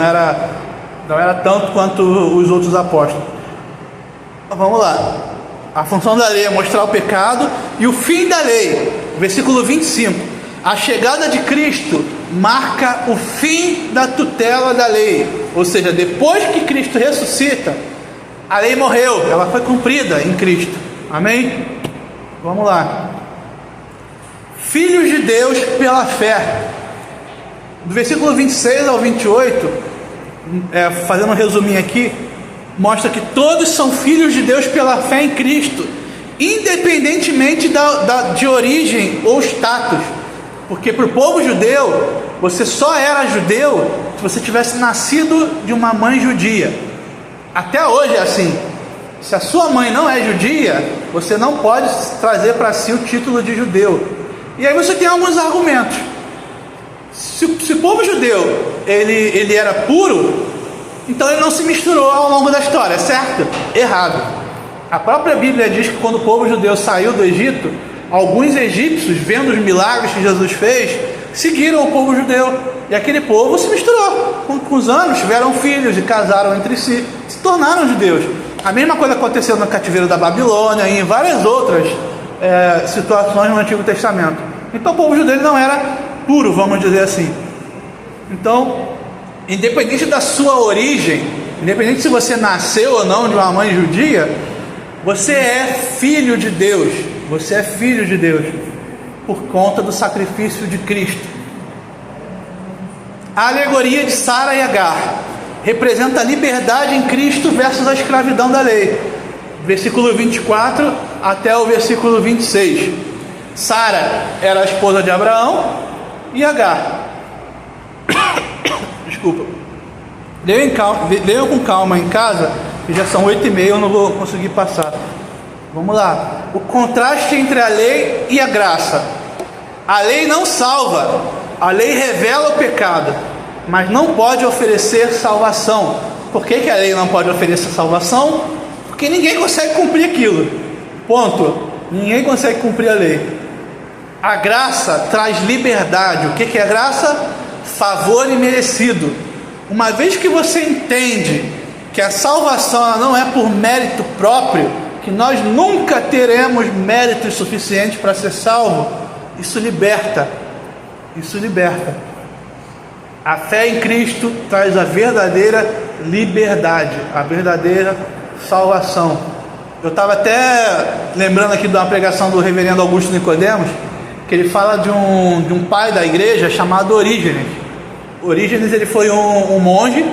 Não era tanto quanto os outros apóstolos. Então, vamos lá. A função da lei é mostrar o pecado e o fim da lei. Versículo 25. A chegada de Cristo marca o fim da tutela da lei. Ou seja, depois que Cristo ressuscita, a lei morreu, ela foi cumprida em Cristo. Amém? Vamos lá. Filhos de Deus pela fé. Do versículo 26 ao 28, fazendo um resuminho aqui, mostra que todos são filhos de Deus pela fé em Cristo, independentemente de origem ou status. Porque para o povo judeu, você só era judeu se você tivesse nascido de uma mãe judia. Até hoje é assim. Se a sua mãe não é judia, você não pode trazer para si o título de judeu. E aí você tem alguns argumentos. Se o povo judeu ele era puro, então ele não se misturou ao longo da história, certo? Errado. A própria Bíblia diz que quando o povo judeu saiu do Egito, alguns egípcios, vendo os milagres que Jesus fez, seguiram o povo judeu. E aquele povo se misturou. Com os anos tiveram filhos e casaram entre si, se tornaram judeus. A mesma coisa aconteceu no cativeiro da Babilônia e em várias outras situações no Antigo Testamento. Então o povo judeu não era puro, vamos dizer assim. Então, independente da sua origem, independente se você nasceu ou não de uma mãe judia, você é filho de Deus. Você é filho de Deus por conta do sacrifício de Cristo. A alegoria de Sara e Agar representa a liberdade em Cristo versus a escravidão da lei. Versículo 24 até o versículo 26. Sara era a esposa de Abraão e Agar. Desculpa. Leiam com calma em casa, que já são 8h30, eu não vou conseguir passar. Vamos lá. O contraste entre a lei e a graça. A lei não salva. A lei revela o pecado, mas não pode oferecer salvação. Por que a lei não pode oferecer salvação? Porque ninguém consegue cumprir aquilo. Ponto. Ninguém consegue cumprir a lei. A graça traz liberdade. O que é graça? Favor imerecido. Uma vez que você entende que a salvação ela não é por mérito próprio, que nós nunca teremos méritos suficientes para ser salvo, isso liberta. Isso liberta. A fé em Cristo traz a verdadeira liberdade, a verdadeira salvação. Eu estava até lembrando aqui de uma pregação do reverendo Augusto Nicodemos, que ele fala de um pai da igreja chamado Orígenes. Orígenes ele foi um monge,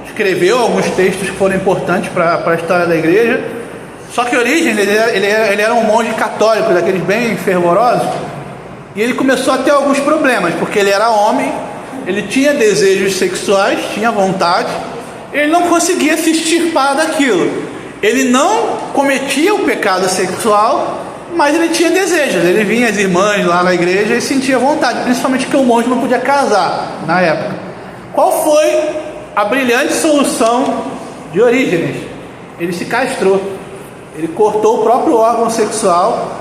escreveu alguns textos que foram importantes para a história da igreja. Só que Orígenes ele era um monge católico, daqueles bem fervorosos, e ele começou a ter alguns problemas, porque ele era homem, ele tinha desejos sexuais, tinha vontade, ele não conseguia se extirpar daquilo. Ele não cometia o pecado sexual, mas ele tinha desejos. Ele vinha as irmãs lá na igreja e sentia vontade, principalmente porque o monge não podia casar na época. Qual foi a brilhante solução de Orígenes? Ele se castrou. Ele cortou o próprio órgão sexual,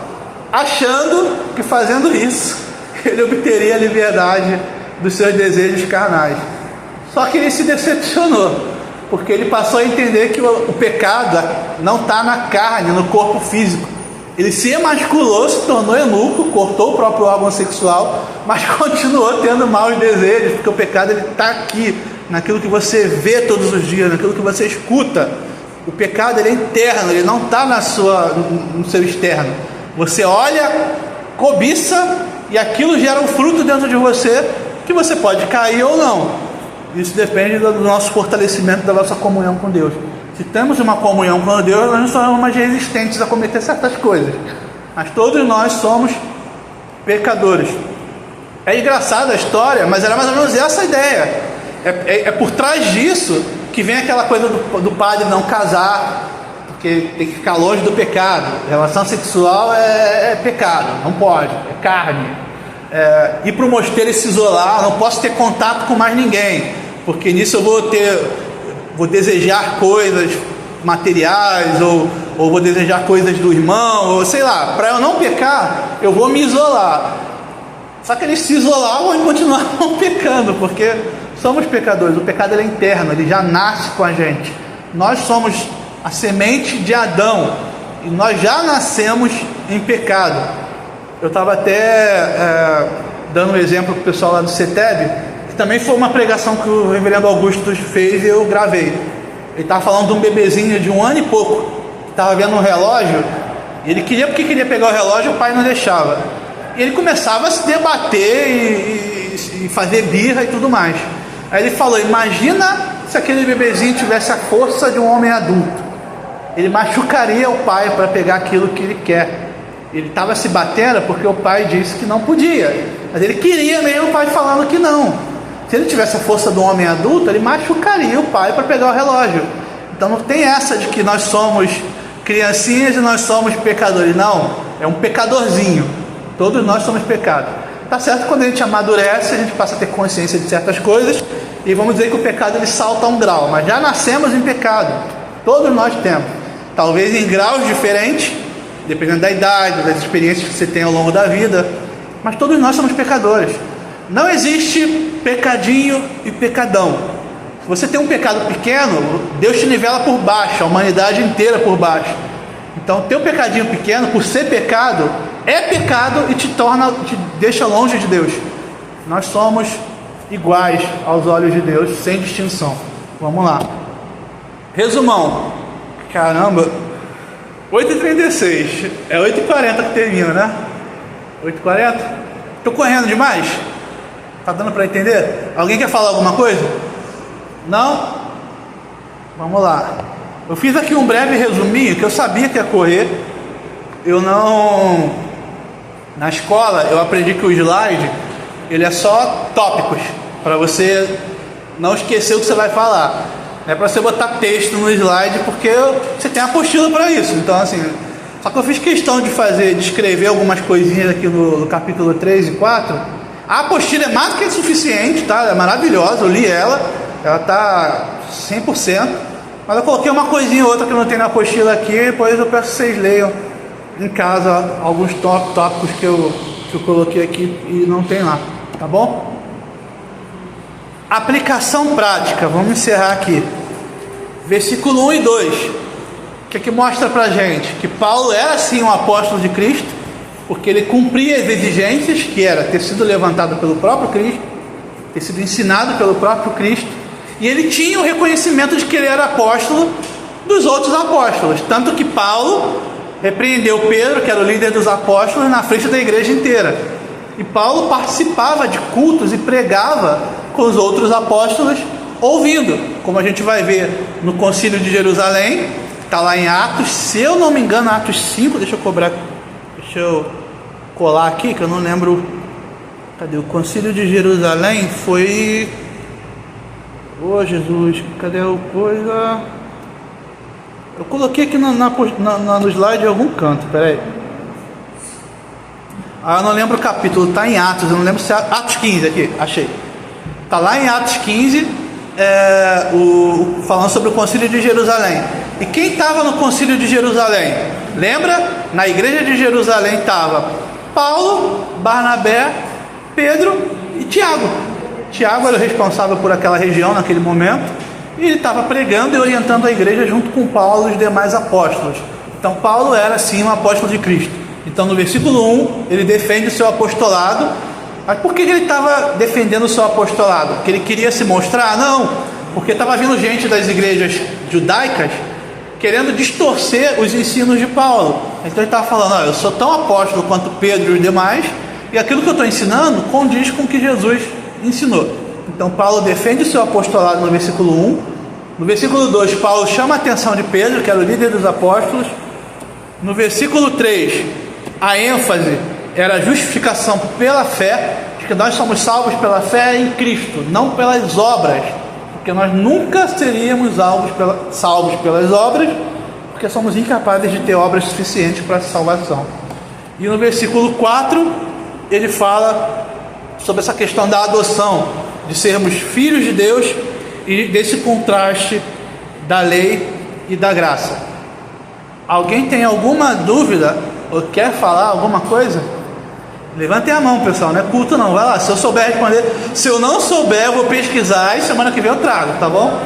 achando que fazendo isso ele obteria a liberdade dos seus desejos carnais. Só que ele se decepcionou, porque ele passou a entender que o pecado não está na carne, no corpo físico. Ele se emasculou, se tornou eunuco, cortou o próprio órgão sexual, mas continuou tendo maus desejos, porque o pecado está aqui, naquilo que você vê todos os dias, naquilo que você escuta. O pecado ele é interno, ele não está no seu externo. Você olha, cobiça, e aquilo gera um fruto dentro de você, que você pode cair ou não. Isso depende do nosso fortalecimento, da nossa comunhão com Deus. Se temos uma comunhão com Deus, nós não somos mais resistentes a cometer certas coisas. Mas todos nós somos pecadores. É engraçada a história, mas era mais ou menos essa a ideia. É por trás disso que vem aquela coisa do padre não casar, porque tem que ficar longe do pecado. Relação sexual é pecado, não pode, é carne. ir para o mosteiro e se isolar, não posso ter contato com mais ninguém, porque nisso eu vou desejar coisas materiais, ou vou desejar coisas do irmão, ou sei lá, para eu não pecar, eu vou me isolar. Só que eles se isolavam e continuavam pecando, porque somos pecadores. O pecado ele é interno, ele já nasce com a gente. Nós somos a semente de Adão e nós já nascemos em pecado. Eu estava até dando um exemplo para o pessoal lá do CETEB, que também foi uma pregação que o reverendo Augusto fez e eu gravei. Ele estava falando de um bebezinho de 1 ano e pouco, que estava vendo um relógio, e ele queria, porque queria pegar o relógio, o pai não deixava. E ele começava a se debater e fazer birra e tudo mais. Aí ele falou: imagina se aquele bebezinho tivesse a força de um homem adulto. Ele machucaria o pai para pegar aquilo que ele quer. Ele estava se batendo porque o pai disse que não podia, mas ele queria mesmo, o pai falando que não. Se ele tivesse a força de um homem adulto, ele machucaria o pai para pegar o relógio. Então não tem essa de que nós somos criancinhas e nós somos pecadores. Não, é um pecadorzinho. Todos nós somos pecados. Tá certo, quando a gente amadurece, a gente passa a ter consciência de certas coisas, e vamos dizer que o pecado ele salta um grau, mas já nascemos em pecado. Todos nós temos, talvez em graus diferentes, dependendo da idade, das experiências que você tem ao longo da vida, mas todos nós somos pecadores. Não existe pecadinho e pecadão. Se você tem um pecado pequeno, Deus te nivela por baixo, a humanidade inteira por baixo. Então, teu pecadinho pequeno, por ser pecado, é pecado e te deixa longe de Deus. Nós somos iguais aos olhos de Deus, sem distinção. Vamos lá. Resumão. Caramba, 8h36. É 8h40 que termina, né? 8h40? Tô correndo demais? Tá dando para entender? Alguém quer falar alguma coisa? Não? Vamos lá. Eu fiz aqui um breve resuminho, que eu sabia que ia correr. Eu não... Na escola, eu aprendi que o slide, ele é só tópicos, para você não esquecer o que você vai falar. Não é para você botar texto no slide, porque você tem apostila para isso. Então, assim... Só que eu fiz questão de escrever algumas coisinhas aqui no capítulo 3 e 4. A apostila é mais do que suficiente, tá? Ela é maravilhosa, eu li ela tá 100%. Mas eu coloquei uma coisinha ou outra que não tem na apostila aqui, depois eu peço que vocês leiam em casa alguns tópicos que eu coloquei aqui e não tem lá, tá bom? Aplicação prática, vamos encerrar aqui. Versículo 1 e 2. O que mostra pra gente? Que Paulo era sim um apóstolo de Cristo, porque ele cumpria as exigências, que era ter sido levantado pelo próprio Cristo, ter sido ensinado pelo próprio Cristo, e ele tinha o reconhecimento de que ele era apóstolo dos outros apóstolos, tanto que Paulo repreendeu Pedro, que era o líder dos apóstolos, na frente da igreja inteira. E Paulo participava de cultos e pregava com os outros apóstolos, ouvindo, como a gente vai ver no Concílio de Jerusalém, está lá em Atos, se eu não me engano, Atos 5, deixa eu colar aqui, que eu não lembro. Cadê? O Concílio de Jerusalém foi... Ô Jesus, cadê a coisa? Eu coloquei aqui no slide em algum canto, peraí. Eu não lembro o capítulo, está em Atos, eu não lembro se é Atos 15 aqui, achei. Está lá em Atos 15, falando sobre o Concílio de Jerusalém. E quem estava no Concílio de Jerusalém? Lembra? Na igreja de Jerusalém estava Paulo, Barnabé, Pedro e Tiago. Tiago era o responsável por aquela região naquele momento, e ele estava pregando e orientando a igreja junto com Paulo e os demais apóstolos. Então Paulo era sim um apóstolo de Cristo. Então no versículo 1 ele defende o seu apostolado. Mas por que ele estava defendendo o seu apostolado? Porque ele queria se mostrar? Não, porque estava vindo gente das igrejas judaicas querendo distorcer os ensinos de Paulo. Então ele estava falando: eu sou tão apóstolo quanto Pedro e os demais, e aquilo que eu estou ensinando condiz com o que Jesus ensinou. Então Paulo defende o seu apostolado no versículo 1. No versículo 2, Paulo chama a atenção de Pedro, que era o líder dos apóstolos. No versículo 3, a ênfase era a justificação pela fé, de que nós somos salvos pela fé em Cristo, não pelas obras, porque nós nunca seríamos salvos pelas obras, porque somos incapazes de ter obras suficientes para a salvação. E no versículo 4, ele fala sobre essa questão da adoção, de sermos filhos de Deus e desse contraste da lei e da graça. Alguém tem alguma dúvida ou quer falar alguma coisa? Levantem a mão, pessoal, não é culto não, vai lá, se eu souber responder. Se eu não souber, eu vou pesquisar e semana que vem eu trago, tá bom?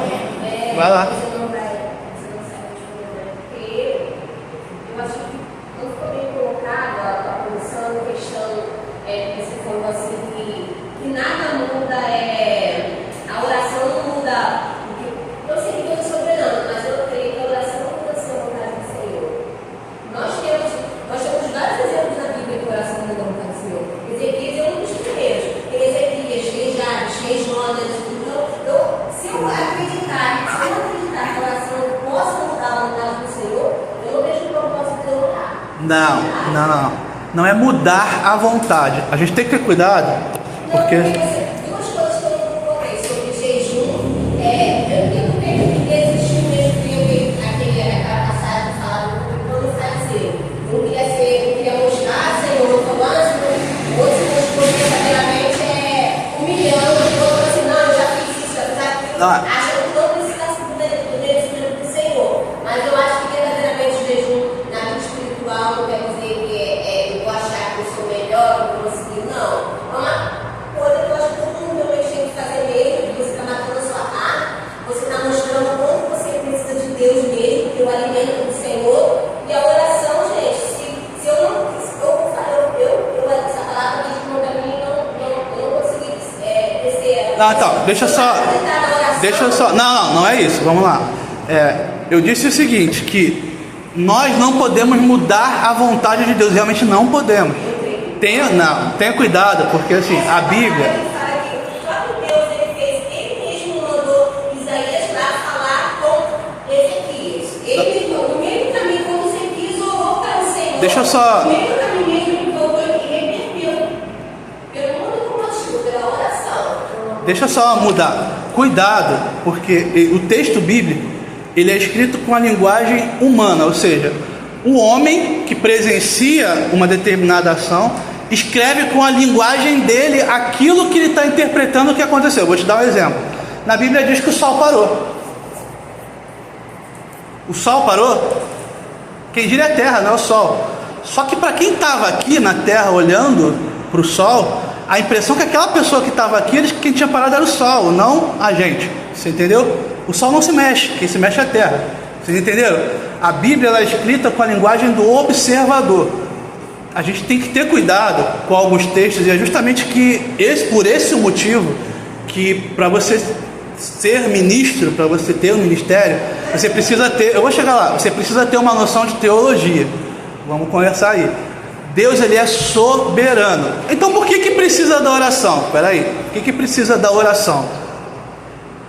Vai lá. Não é mudar a vontade. A gente tem que ter cuidado, porque duas coisas que eu não coloquei sobre jejum. Eu não tenho que existir mesmo filme, aquela passagem que fala do plano fariseu. Eu não queria mostrar, Senhor, falando, outros verdadeiramente humilhando, falando assim, não, eu já fiz isso, já fiz aquilo. Acho que não precisa se poder do Senhor. Mas eu acho que verdadeiramente o jejum na vida espiritual não quer dizer que eu vou achar que eu sou melhor, que eu vou conseguir, não. É uma coisa que eu acho que todo mundo realmente tem que fazer mesmo, que você está matando a sua carne, você está mostrando quanto você precisa de Deus mesmo, que o alimento do Senhor, e a oração, gente, se eu não, essa palavra diz que para mim não consegui descer. Não, então, deixa só, não é isso, vamos lá. Eu disse o seguinte, que nós não podemos mudar a vontade de Deus, realmente não podemos. Tenha cuidado, porque assim, a Bíblia... Deixa eu só... Deixa eu só mudar. Cuidado, porque o texto bíblico, ele é escrito com a linguagem humana, ou seja, o homem que presencia uma determinada ação escreve com a linguagem dele aquilo que ele está interpretando o que aconteceu. Vou te dar um exemplo. Na Bíblia diz que o sol parou. O sol parou? Quem gira é a terra, não é o sol. Só que para quem estava aqui na terra olhando para o sol, a impressão que aquela pessoa que estava aqui, quem tinha parado era o sol, não a gente. Você entendeu? O sol não se mexe, quem se mexe é a terra. Vocês entenderam? A Bíblia ela é escrita com a linguagem do observador. A gente tem que ter cuidado com alguns textos, e é justamente por esse motivo que para você ser ministro, para você ter um ministério, você precisa ter, eu vou chegar lá, você precisa ter uma noção de teologia. Vamos conversar aí. Deus, ele é soberano. Então por que precisa da oração? Espera aí. Por que precisa da oração?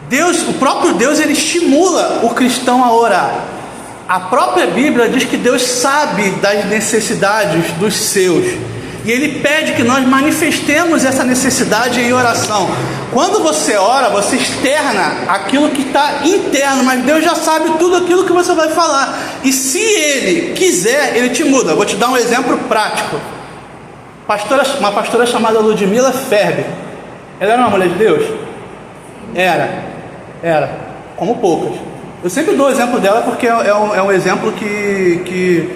Deus, o próprio Deus, ele estimula o cristão a orar. A própria Bíblia diz que Deus sabe das necessidades dos seus, e Ele pede que nós manifestemos essa necessidade em oração. Quando você ora, você externa aquilo que está interno, mas Deus já sabe tudo aquilo que você vai falar, e se Ele quiser, Ele te muda. Vou te dar um exemplo prático. Uma pastora chamada Ludmila Ferber, ela era uma mulher de Deus? Era, como poucas. Eu sempre dou o exemplo dela porque é um exemplo que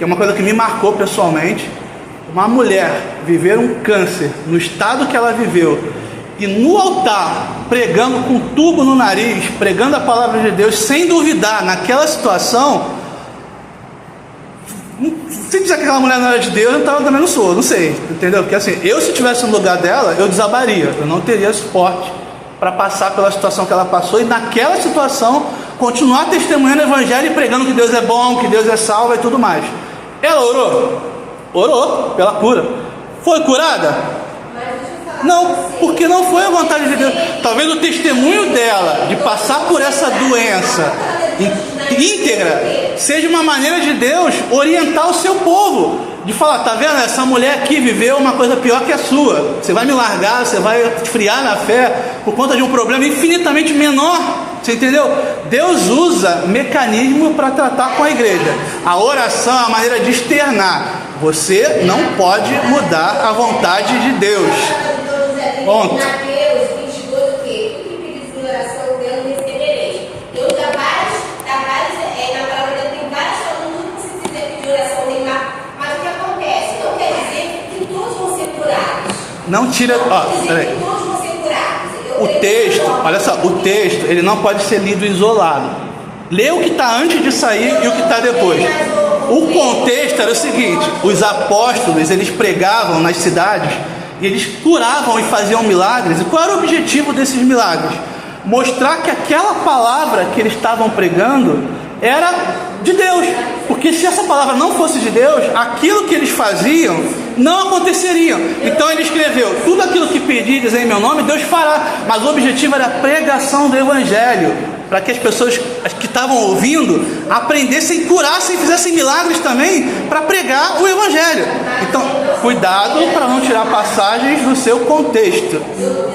é uma coisa que me marcou pessoalmente. Uma mulher viver um câncer no estado que ela viveu, e no altar, pregando com tubo no nariz, pregando a palavra de Deus, sem duvidar, naquela situação, se dizer que aquela mulher não era de Deus, então eu também não sou, não sei, entendeu? Porque assim, eu se estivesse no lugar dela, eu desabaria, eu não teria suporte para passar pela situação que ela passou, e naquela situação continuar testemunhando o evangelho e pregando que Deus é bom, que Deus é salvo e tudo mais. Ela orou pela cura. Foi curada? Não, porque não foi a vontade de Deus. Talvez o testemunho dela de passar por essa doença íntegra seja uma maneira de Deus orientar o seu povo, de falar, tá vendo, essa mulher aqui viveu uma coisa pior que a sua, você vai me largar, você vai esfriar na fé por conta de um problema infinitamente menor. Você entendeu? Deus usa mecanismo para tratar com a igreja. A oração é a maneira de externar. Você não pode mudar a vontade de Deus. Ponto. Mateus 22, o quê? O que pedis em oração dele recebereis. Deus dá vários, na palavra dele tem vários alunos, não precisa dizer pedir oração nenhuma. Mas o que acontece? Não quer dizer que todos vão ser curados. Não tira. Ó, peraí. Que todos vão ser curados. O texto, olha só, o texto, ele não pode ser lido isolado. Lê o que está antes de sair e o que está depois. O contexto era o seguinte: os apóstolos, eles pregavam nas cidades e eles curavam e faziam milagres. E qual era o objetivo desses milagres? Mostrar que aquela palavra que eles estavam pregando era de Deus. Porque se essa palavra não fosse de Deus, aquilo que eles faziam não aconteceria. Então ele escreveu: tudo aquilo que pedires em meu nome, Deus fará. Mas o objetivo era a pregação do Evangelho, para que as pessoas que estavam ouvindo aprendessem, curassem, fizessem milagres também, para pregar o Evangelho. Então, cuidado para não tirar passagens do seu contexto,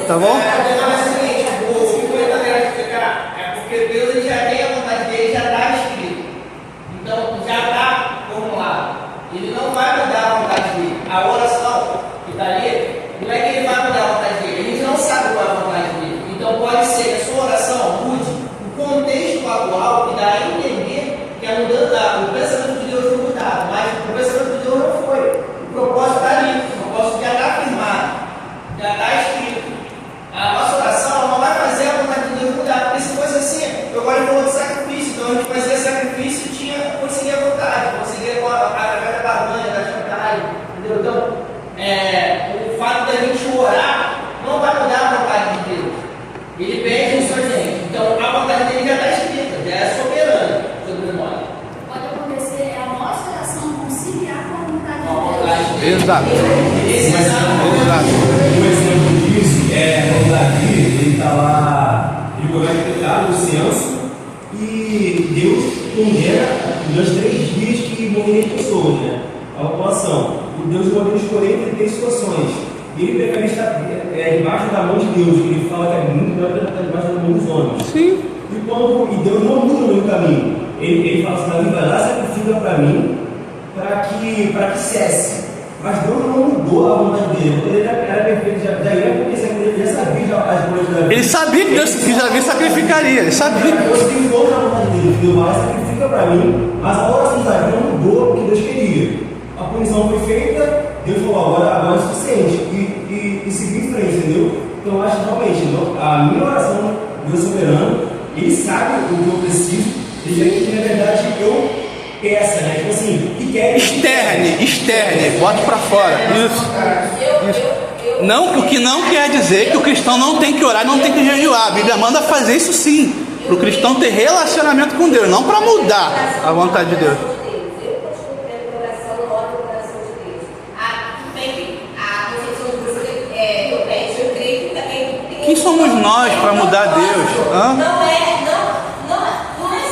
tá bom? É porque Deus ele já tem a vontade dele, já está escrito. Então, já está formulado. Ele não vai mudar a vontade dele. A oração que está ali, não é que ele vai mudar a vontade dele. A gente não sabe qual é a vontade dele. Então, pode ser que a sua oração mude o contexto atual, que dá a entender que a mudança, o pensamento de Deus foi mudado, mas o pensamento de Deus não foi. O propósito está ali, o propósito já está firmado, já está escrito. A nossa oração não vai fazer a vontade de Deus mudar, porque se fosse assim, eu agora falou de sacrifício, então a gente fazia sacrifício e conseguia a vontade, conseguia através da barganha, da chantagem, entendeu? Então, o fato da gente orar não vai mudar a vontade de Deus. Ele pede isso a gente. Então, a vontade dele já está escrita, já é soberana sobre nós. Pode acontecer a nossa oração conciliar com a vontade de Deus. Exato. Exato. Um exemplo disso é quando Davi, ele está lá, ele comete o pecado, o censo, e Deus condena durante 3 dias que morreriam pessoas, né? A população. E Deus mandou escolher entre 3 situações. E ele prefere estar debaixo da mão de Deus, que ele fala que é muito melhor estar debaixo da mão dos homens. Sim. E Deus não muda no meio do caminho. Ele fala assim: Davi, vai lá, sacrifica para mim, para que cesse. Mas Deus não mudou a vontade dele. Quando ele era perfeito, já ia acontecer, ele já sabia as coisas da vida. Ele sabia que Davi sacrificaria, ele sabia. Deus tem outra vontade dele. Deus vai, sacrifica para mim, mas a oração de Davi não mudou o que Deus queria. A punição foi feita, Deus falou: agora é suficiente. E seguir em frente, entendeu? Então eu acho que realmente a minha oração, Deus soberano, ele sabe o que eu preciso, ele já quer que na verdade eu peça, né? Tipo assim, que quer. Externe, bota para fora. Isso. Não, o que não quer dizer que o cristão não tem que orar, não tem que jejuar. A Bíblia manda fazer isso sim, para o cristão ter relacionamento com Deus, não para mudar a vontade de Deus. Quem somos nós para mudar Deus? Hã? Não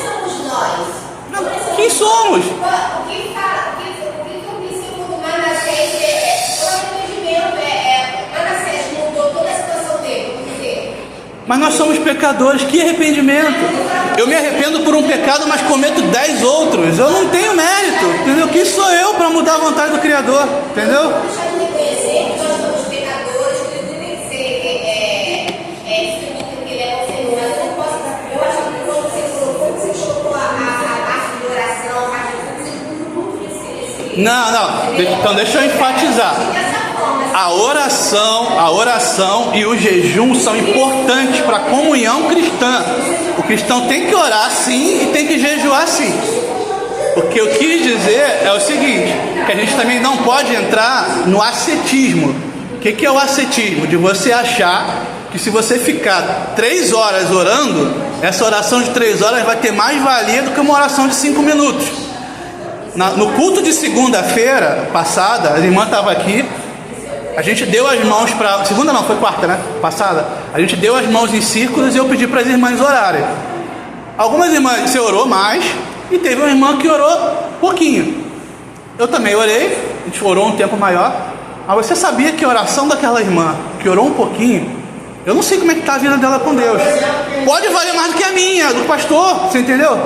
somos nós. Quem somos? O que eu preciso muito mais na ciência é o arrependimento. Manassés mudou toda a situação dele, vamos dizer. Mas nós somos pecadores, que arrependimento? Eu me arrependo por um pecado, mas cometo 10 outros. Eu não tenho mérito, entendeu? Quem sou eu para mudar a vontade do Criador, entendeu? Deixa eu reconhecer que nós somos pecadores, que ele tem que ser que ele é o Senhor. Mas eu não posso. Eu acho que quando você colocou a parte de oração, a parte de você não precisa. Não. Então deixa eu enfatizar. A oração e o jejum são importantes para a comunhão cristã. O cristão tem que orar sim e tem que jejuar sim. O que eu quis dizer é o seguinte, que a gente também não pode entrar no ascetismo. O que é o ascetismo? De você achar que se você ficar 3 horas orando, essa oração de 3 horas vai ter mais valia do que uma oração de 5 minutos. No culto de segunda-feira passada, a irmã estava aqui, a gente deu as mãos para... Segunda não, foi quarta, né? Passada. A gente deu as mãos em círculos e eu pedi para as irmãs orarem. Algumas irmãs, você orou mais, e teve uma irmã que orou pouquinho. Eu também orei, a gente orou um tempo maior. Mas você sabia que a oração daquela irmã, que orou um pouquinho, eu não sei como é que está a vida dela com Deus. Pode valer mais do que a minha, do pastor, você entendeu?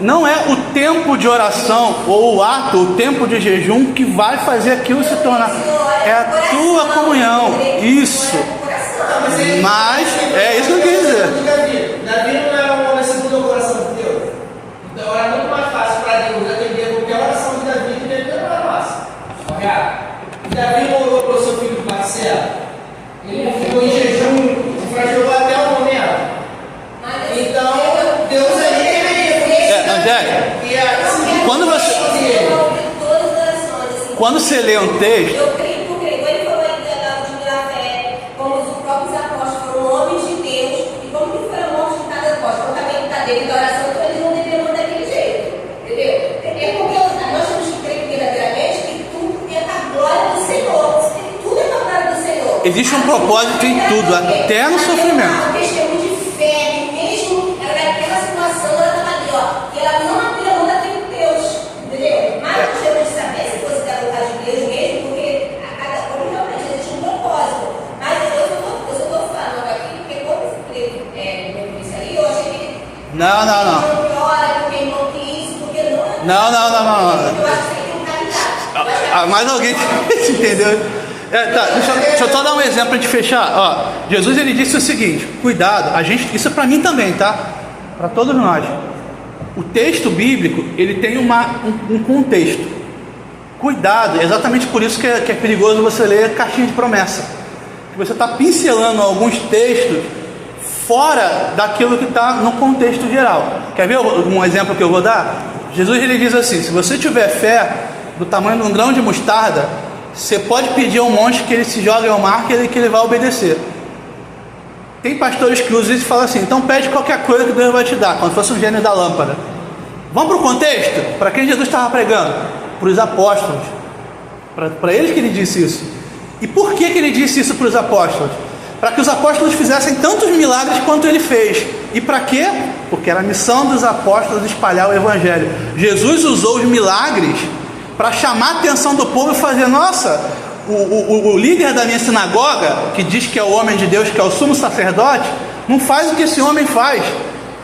não é o tempo de oração ou o ato, o tempo de jejum que vai fazer aquilo se tornar. É a tua comunhão. Isso. Mas é isso que eu quis dizer. Davi não era um homem segundo o coração de Deus. Então era muito mais fácil para Deus atender qualquer oração de Davi que depende da nossa. E Davi orou para o seu filho Marcelo. Ele ficou em jejum, se fragilou até o momento. Então, Deus ali deveria. Angélica, quando você lê um texto. Eu creio porque ele falou aí de fé, como os próprios apóstolos foram homens de Deus, e como que foram homens de cada apóstolo, também está dentro da oração, então eles não deveriam mandar daquele jeito. Entendeu? É porque nós temos que crer verdadeiramente que tudo é para a glória do Senhor. Tudo é para a glória do Senhor. Existe um propósito em tudo, até no sofrimento. Um testemunho de fé, que mesmo naquela situação, ela estava ali, ó, e ela não abriu mão daquele Deus. Entendeu? Mas nós temos de saber se fosse da vontade de Deus mesmo, porque a cada um realmente existe um propósito. Mas eu só estou falando aqui, porque quando eu falei isso aí, eu achei que. Não. Porque irmão que isso, porque não. Não. Eu acho que tem que Mais alguém entendeu? Deixa eu só dar um exemplo para gente fechar. Ó, Jesus ele disse o seguinte: cuidado, isso é para mim também, tá? Para todos nós. O texto bíblico ele tem um contexto. Cuidado, exatamente por isso que é perigoso você ler caixinha de promessa. Você está pincelando alguns textos fora daquilo que está no contexto geral. Quer ver um exemplo que eu vou dar? Jesus ele diz assim: se você tiver fé do tamanho de um grão de mostarda, você pode pedir ao monte que ele se jogue ao mar, que ele vai obedecer. Tem pastores que usam isso e falam assim: então pede qualquer coisa que Deus vai te dar, como se fosse um gênio da lâmpada. Vamos para o contexto? Para quem Jesus estava pregando? Para os apóstolos. Para eles que ele disse isso. E por que ele disse isso para os apóstolos? Para que os apóstolos fizessem tantos milagres quanto ele fez. E para quê? Porque era a missão dos apóstolos espalhar o evangelho. Jesus usou os milagres para chamar a atenção do povo e fazer: nossa, o líder da minha sinagoga, que diz que é o homem de Deus, que é o sumo sacerdote, não faz o que esse homem faz.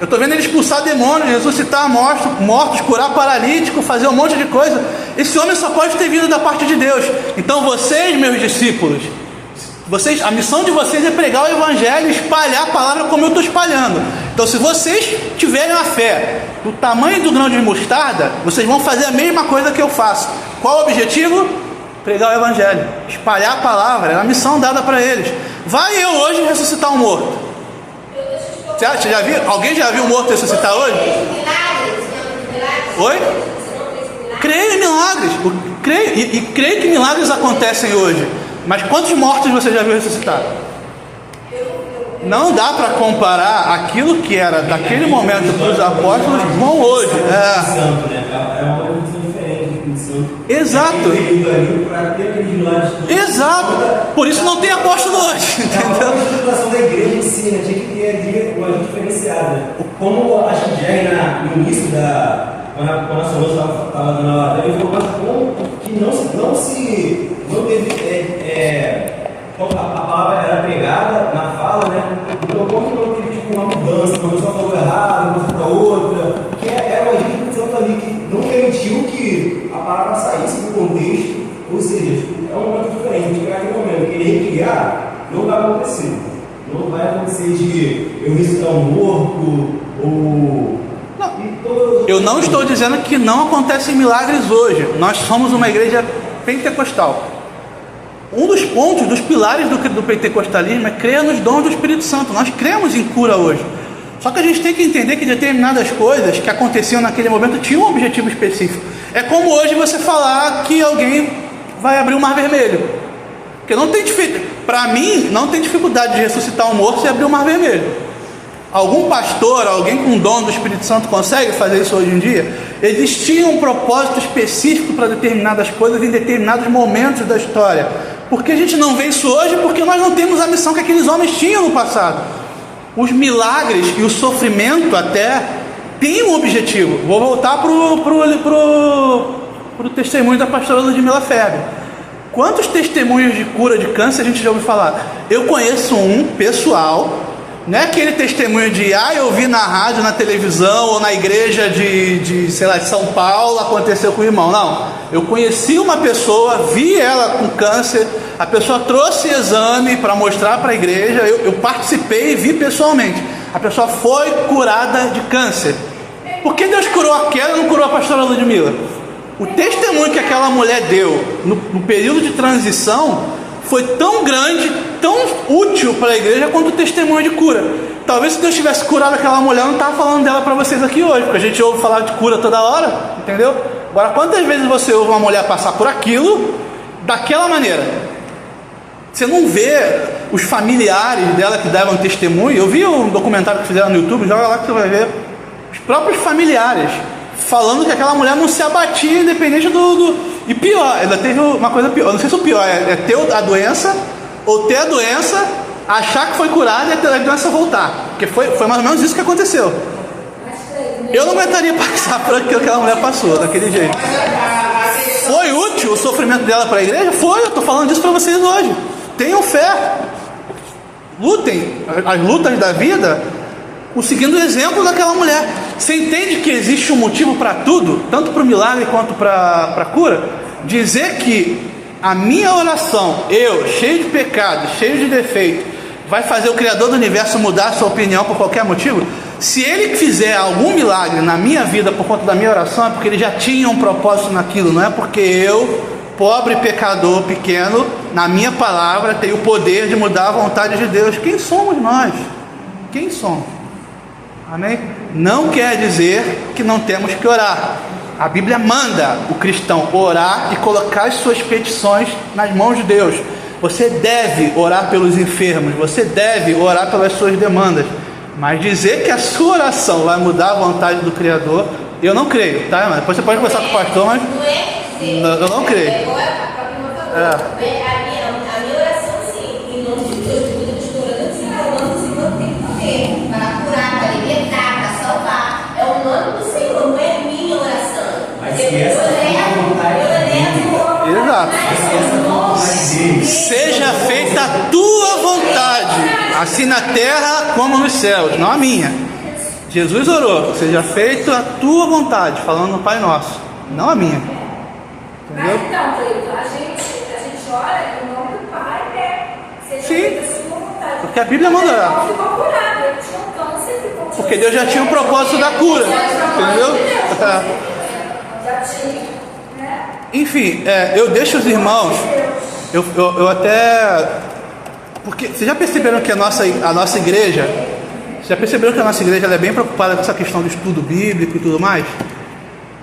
Eu estou vendo ele expulsar demônios, ressuscitar mortos, curar paralítico, fazer um monte de coisa. Esse homem só pode ter vindo da parte de Deus. Então vocês, meus discípulos, a missão de vocês é pregar o evangelho, espalhar a palavra como eu estou espalhando. Então se vocês tiverem a fé do tamanho do grão de mostarda, vocês vão fazer a mesma coisa que eu faço. Qual o objetivo? Pregar o evangelho, espalhar a palavra. É a missão dada para eles. Vai eu hoje ressuscitar um morto. Você já viu? Alguém já viu um morto ressuscitar hoje? Oi? Creio em milagres. Creio que milagres acontecem hoje. Mas quantos mortos você já viu ressuscitar? Não dá para comparar aquilo que era daquele momento para os apóstolos com hoje. É uma condição diferente de condição. Exato. Exato. Por isso não tem apóstolo hoje. É uma estruturação da igreja em si, né? Tinha que ter a igreja uma diferenciada. Como a gente no início quando a Solange estava dando a aula, ele falou que não teve. A palavra era pregada na fala, né? Então, como que não teve uma mudança, uma pessoa falou errado, uma coisa para outra, que era uma gente ali que não permitiu que a palavra saísse do contexto, ou seja, é um momento diferente. Chegar aquele momento que ele recriar, não vai acontecer. Não vai acontecer de eu ressuscitar um morto, ou. Eu não estou dizendo que não acontecem milagres hoje. Nós somos uma igreja pentecostal. Um dos pontos, dos pilares do pentecostalismo é crer nos dons do Espírito Santo. Nós cremos em cura hoje. Só que a gente tem que entender que determinadas coisas que aconteciam naquele momento tinham um objetivo específico. É como hoje você falar que alguém vai abrir o Mar Vermelho. Porque não tem para mim, não tem dificuldade de ressuscitar um morto e abrir o Mar Vermelho. Algum pastor, alguém com dom do Espírito Santo consegue fazer isso hoje em dia? Existia um propósito específico para determinadas coisas em determinados momentos da história. Por que a gente não vê isso hoje? Porque nós não temos a missão que aqueles homens tinham no passado. Os milagres e o sofrimento até têm um objetivo. Vou voltar pro testemunho da pastora Ludmila Febre. Quantos testemunhos de cura de câncer a gente já ouviu falar? Eu conheço um pessoal Não é aquele testemunho de, eu vi na rádio, na televisão, ou na igreja sei lá, de São Paulo, aconteceu com o irmão. Não, eu conheci uma pessoa, vi ela com câncer, a pessoa trouxe exame para mostrar para a igreja, eu participei e vi pessoalmente. A pessoa foi curada de câncer. Por que Deus curou aquela e não curou a pastora Ludmila? O testemunho que aquela mulher deu no período de transição foi tão grande, tão útil para a igreja quanto o testemunho de cura. Talvez se Deus tivesse curado aquela mulher, eu não estava falando dela para vocês aqui hoje, porque a gente ouve falar de cura toda hora, entendeu? Agora, quantas vezes você ouve uma mulher passar por aquilo daquela maneira? Você não vê os familiares dela que davam testemunho. Eu vi um documentário que fizeram no YouTube, joga lá que você vai ver os próprios familiares falando que aquela mulher não se abatia independente E pior, ainda teve uma coisa pior. Eu não sei se o pior é ter a doença, ou ter a doença, achar que foi curada e a doença voltar. Porque foi mais ou menos isso que aconteceu. Eu não aguentaria passar por aquilo que aquela mulher passou, daquele jeito. Foi útil o sofrimento dela para a igreja? Foi, eu estou falando disso para vocês hoje. Tenham fé. Lutem as lutas da vida seguindo o exemplo daquela mulher. Você entende que existe um motivo para tudo, tanto para o milagre quanto para a cura? Dizer que a minha oração, eu, cheio de pecado, cheio de defeito, vai fazer o Criador do Universo mudar a sua opinião por qualquer motivo? Se ele fizer algum milagre na minha vida por conta da minha oração, é porque ele já tinha um propósito naquilo. Não é porque eu, pobre pecador pequeno, na minha palavra, tenho o poder de mudar a vontade de Deus. Quem somos nós? Quem somos? Amém? Não quer dizer que não temos que orar. A Bíblia manda o cristão orar e colocar as suas petições nas mãos de Deus. Você deve orar pelos enfermos, você deve orar pelas suas demandas. Mas dizer que a sua oração vai mudar a vontade do Criador, eu não creio, tá? Depois você pode conversar com o pastor, mas Não é dizer. eu não creio. É igual a própria irmã falou. A minha oração, sim, em nome de Deus, tudo eu estou orando, sim, o Senhor tem poder para curar, para libertar, para salvar. É o nome do Senhor, não é minha oração. Mas se essa for a vontade dele, Exato. Seja feita a tua vontade, assim na terra como nos céus, não a minha. Jesus orou, seja feita a tua vontade, falando no Pai Nosso, não a minha. Entendeu? Mas então, Cleiton, a gente ora em nome do Pai, seja Sim. feita a sua vontade. Porque a Bíblia manda orar. Ele ficou curado, ele tinha um câncer, ficou Porque Deus já tinha um propósito da cura, entendeu? Já tinha, né? Enfim, eu deixo os irmãos, eu até... Porque vocês já perceberam que a nossa igreja, ela é bem preocupada com essa questão do estudo bíblico e tudo mais?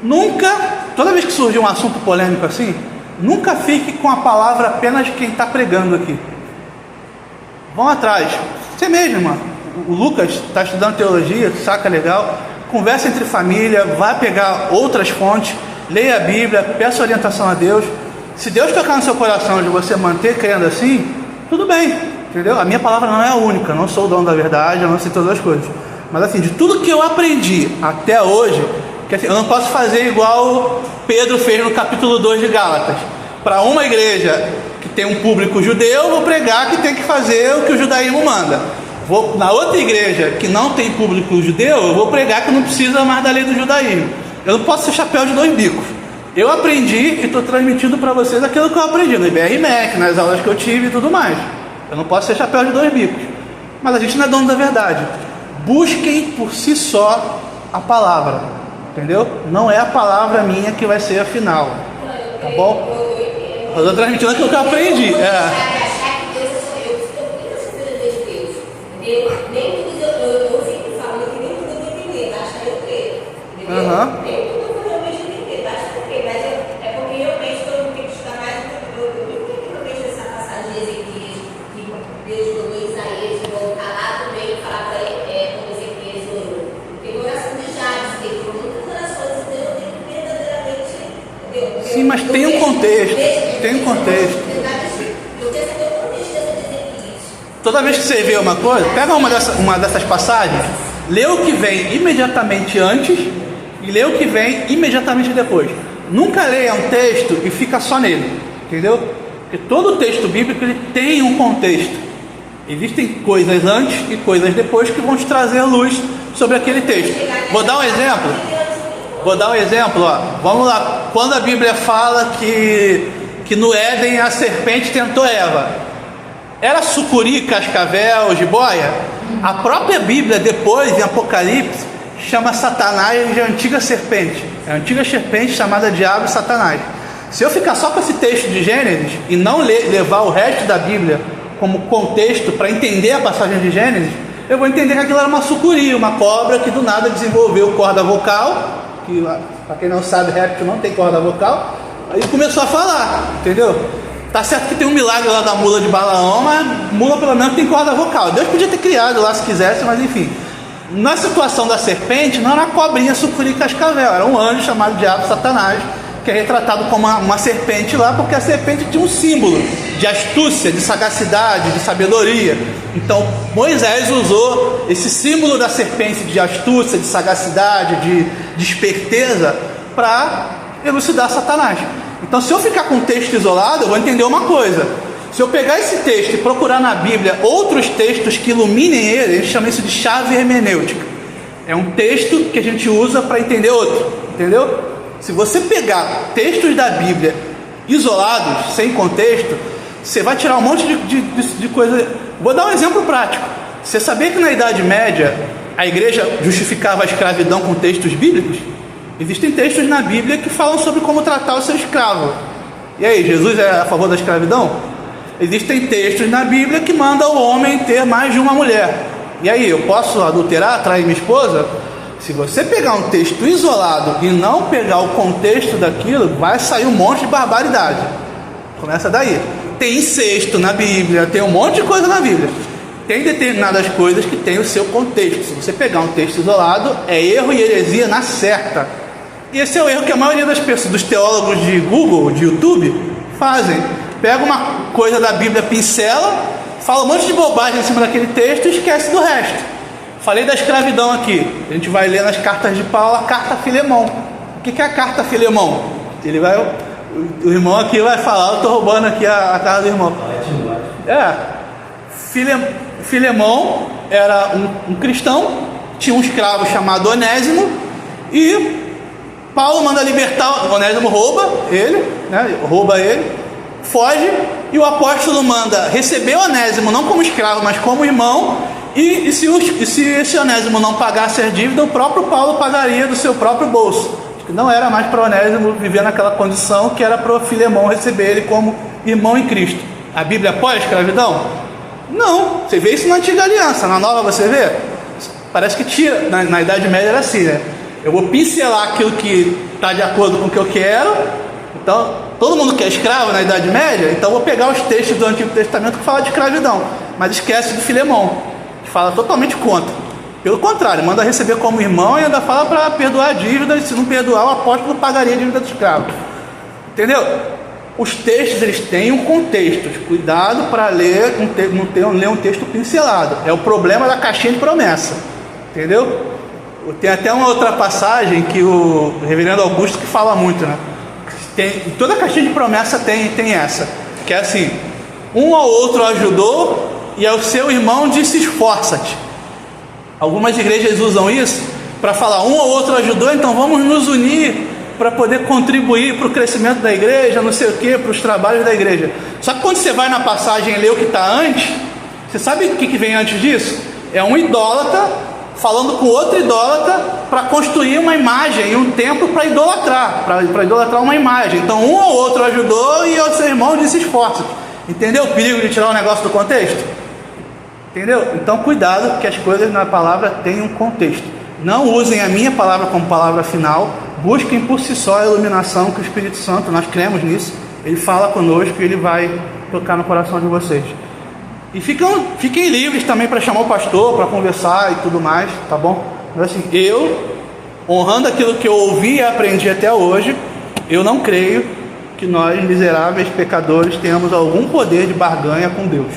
Nunca, toda vez que surgir um assunto polêmico assim, nunca fique com a palavra apenas de quem está pregando aqui. Vão atrás. Você mesmo, irmão. O Lucas está estudando teologia, saca legal. Conversa entre família, vai pegar outras fontes, leia a Bíblia, peça orientação a Deus. Se Deus tocar no seu coração de você manter crendo assim, tudo bem, entendeu? A minha palavra não é a única, não sou o dono da verdade, eu não sei todas as coisas. Mas assim, de tudo que eu aprendi até hoje, que assim, eu não posso fazer igual Pedro fez no capítulo 2 de Gálatas. Para uma igreja que tem um público judeu, eu vou pregar que tem que fazer o que o judaísmo manda. Na outra igreja que não tem público judeu, eu vou pregar que não precisa mais da lei do judaísmo. Eu não posso ser chapéu de dois bicos. Eu aprendi e estou transmitindo para vocês aquilo que eu aprendi no IBR-MEC, nas aulas que eu tive e tudo mais. Eu não posso ser chapéu de dois bicos. Mas a gente não é dono da verdade. Busquem por si só a palavra, entendeu? Não é a palavra minha que vai ser a final, tá bom? Eu estou transmitindo aquilo que eu aprendi. Achar que Deus sou eu. Eu sou filha de Deus. Entendeu? Nem tudo eu sempre falo que nem tudo eu vou entender, basta eu crer. Entendeu? Nem tudo eu vou realmente entender, basta eu crer. Mas é porque realmente todo mundo tem que estudar mais. Eu vejo essa passagem de Ezequiel, que Deus mandou Isaías de voltar lá também e falar para como Ezequiel orou. Tem oração de Jabes, tem muitas orações, Deus tem que verdadeiramente. Entendeu? Sim, mas tem um contexto. Tem um contexto. Toda vez que você vê uma coisa, pega uma dessas passagens, lê o que vem imediatamente antes e lê o que vem imediatamente depois. Nunca leia um texto e fica só nele, entendeu? Porque todo texto bíblico ele tem um contexto. Existem coisas antes e coisas depois que vão te trazer luz sobre aquele texto. Vou dar um exemplo. Ó. Vamos lá. Quando a Bíblia fala que no Éden a serpente tentou Eva, era sucuri, cascavel, jiboia? A própria Bíblia, depois, em Apocalipse, chama Satanás de antiga serpente. É a antiga serpente chamada Diabo e Satanás. Se eu ficar só com esse texto de Gênesis e não levar o resto da Bíblia como contexto para entender a passagem de Gênesis, eu vou entender que aquilo era uma sucuri, uma cobra que do nada desenvolveu corda vocal, que para quem não sabe, réptil não tem corda vocal, aí começou a falar, entendeu? Tá certo que tem um milagre lá da mula de Balaão, mas mula pelo menos tem corda vocal. Deus podia ter criado lá se quisesse, mas enfim. Na situação da serpente, não era uma cobrinha sucuri cascavel, era um anjo chamado Diabo Satanás, que é retratado como uma serpente lá, porque a serpente tinha um símbolo de astúcia, de sagacidade, de sabedoria. Então Moisés usou esse símbolo da serpente de astúcia, de sagacidade, de esperteza, para elucidar Satanás. Então, se eu ficar com o texto isolado, eu vou entender uma coisa. Se eu pegar esse texto e procurar na Bíblia outros textos que iluminem ele, a gente chama isso de chave hermenêutica. É um texto que a gente usa para entender outro, entendeu? Se você pegar textos da Bíblia isolados, sem contexto, você vai tirar um monte de coisa. Vou dar um exemplo prático. Você sabia que na Idade Média a igreja justificava a escravidão com textos bíblicos? Existem textos na Bíblia que falam sobre como tratar o seu escravo. E aí, Jesus é a favor da escravidão? Existem textos na Bíblia que mandam o homem ter mais de uma mulher. E aí, eu posso adulterar, trair minha esposa? Se você pegar um texto isolado e não pegar o contexto daquilo, vai sair um monte de barbaridade. Começa daí. Tem incesto na Bíblia, tem um monte de coisa na Bíblia. Tem determinadas coisas que tem o seu contexto. Se você pegar um texto isolado, é erro e heresia na certa. E esse é o erro que a maioria das pessoas, dos teólogos de Google, de YouTube, fazem. Pega uma coisa da Bíblia, pincela, fala um monte de bobagem em cima daquele texto e esquece do resto. Falei da escravidão aqui. A gente vai ler nas cartas de Paulo a carta a Filemão. O que é a carta a Filemão? O irmão aqui vai falar, eu estou roubando aqui a casa do irmão. Filemão era um cristão, tinha um escravo chamado Onésimo, e Paulo manda libertar. Onésimo rouba ele, foge, e o apóstolo manda receber Onésimo não como escravo, mas como irmão. E se esse Onésimo não pagasse a dívida, o próprio Paulo pagaria do seu próprio bolso. Não era mais para Onésimo viver naquela condição, que era para Filemão receber ele como irmão em Cristo. A Bíblia apoia a escravidão? Não. Você vê isso na Antiga Aliança. Na Nova você vê? Parece que tira. Na Idade Média era assim, né? Eu vou pincelar aquilo que está de acordo com o que eu quero. Então, todo mundo quer escravo na Idade Média, então eu vou pegar os textos do Antigo Testamento que falam de escravidão, mas esquece do Filemão, que fala totalmente contra. Pelo contrário, manda receber como irmão e ainda fala para perdoar a dívida, e se não perdoar, o apóstolo pagaria a dívida do escravo. Entendeu? Os textos, eles têm um contexto. Cuidado para ler um texto pincelado. É o problema da caixinha de promessa. Entendeu? Tem até uma outra passagem que o reverendo Augusto que fala muito, né? Toda caixinha de promessa tem essa, que é assim: um ao outro ajudou e ao seu irmão disse esforça-te. Algumas igrejas usam isso para falar um ao outro ajudou, então vamos nos unir para poder contribuir para o crescimento da igreja, não sei o que, para os trabalhos da igreja. Só que quando você vai na passagem e lê o que está antes, você sabe o que vem antes disso? É um idólatra falando com outro idólatra para construir uma imagem e um templo para idolatrar, para idolatrar uma imagem. Então um ou outro ajudou e o seu irmão disse esforço. Entendeu o perigo de tirar o negócio do contexto? Entendeu? Então cuidado, que as coisas na palavra têm um contexto. Não usem a minha palavra como palavra final. Busquem por si só a iluminação que o Espírito Santo, nós cremos nisso, ele fala conosco e ele vai tocar no coração de vocês. E fiquem livres também para chamar o pastor, para conversar e tudo mais, tá bom? Mas assim, eu, honrando aquilo que eu ouvi e aprendi até hoje, eu não creio que nós, miseráveis pecadores, tenhamos algum poder de barganha com Deus.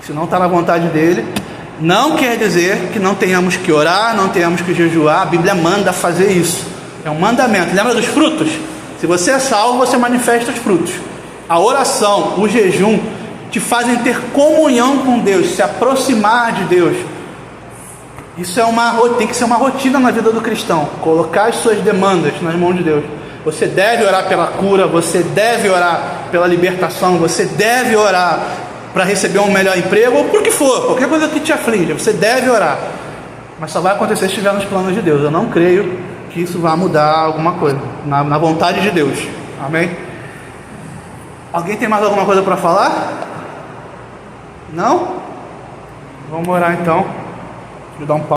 Se não está na vontade dele, não quer dizer que não tenhamos que orar, não tenhamos que jejuar. A Bíblia manda fazer isso. É um mandamento. Lembra dos frutos? Se você é salvo, você manifesta os frutos. A oração, o jejum, te fazem ter comunhão com Deus, se aproximar de Deus. Isso tem que ser uma rotina na vida do cristão, colocar as suas demandas nas mãos de Deus. Você deve orar pela cura, você deve orar pela libertação, você deve orar para receber um melhor emprego, ou por que for, qualquer coisa que te aflige, você deve orar. Mas só vai acontecer se estiver nos planos de Deus. Eu não creio que isso vá mudar alguma coisa, na vontade de Deus. Amém? Alguém tem mais alguma coisa para falar? Não? Vamos orar então. Deixa eu dar um pau.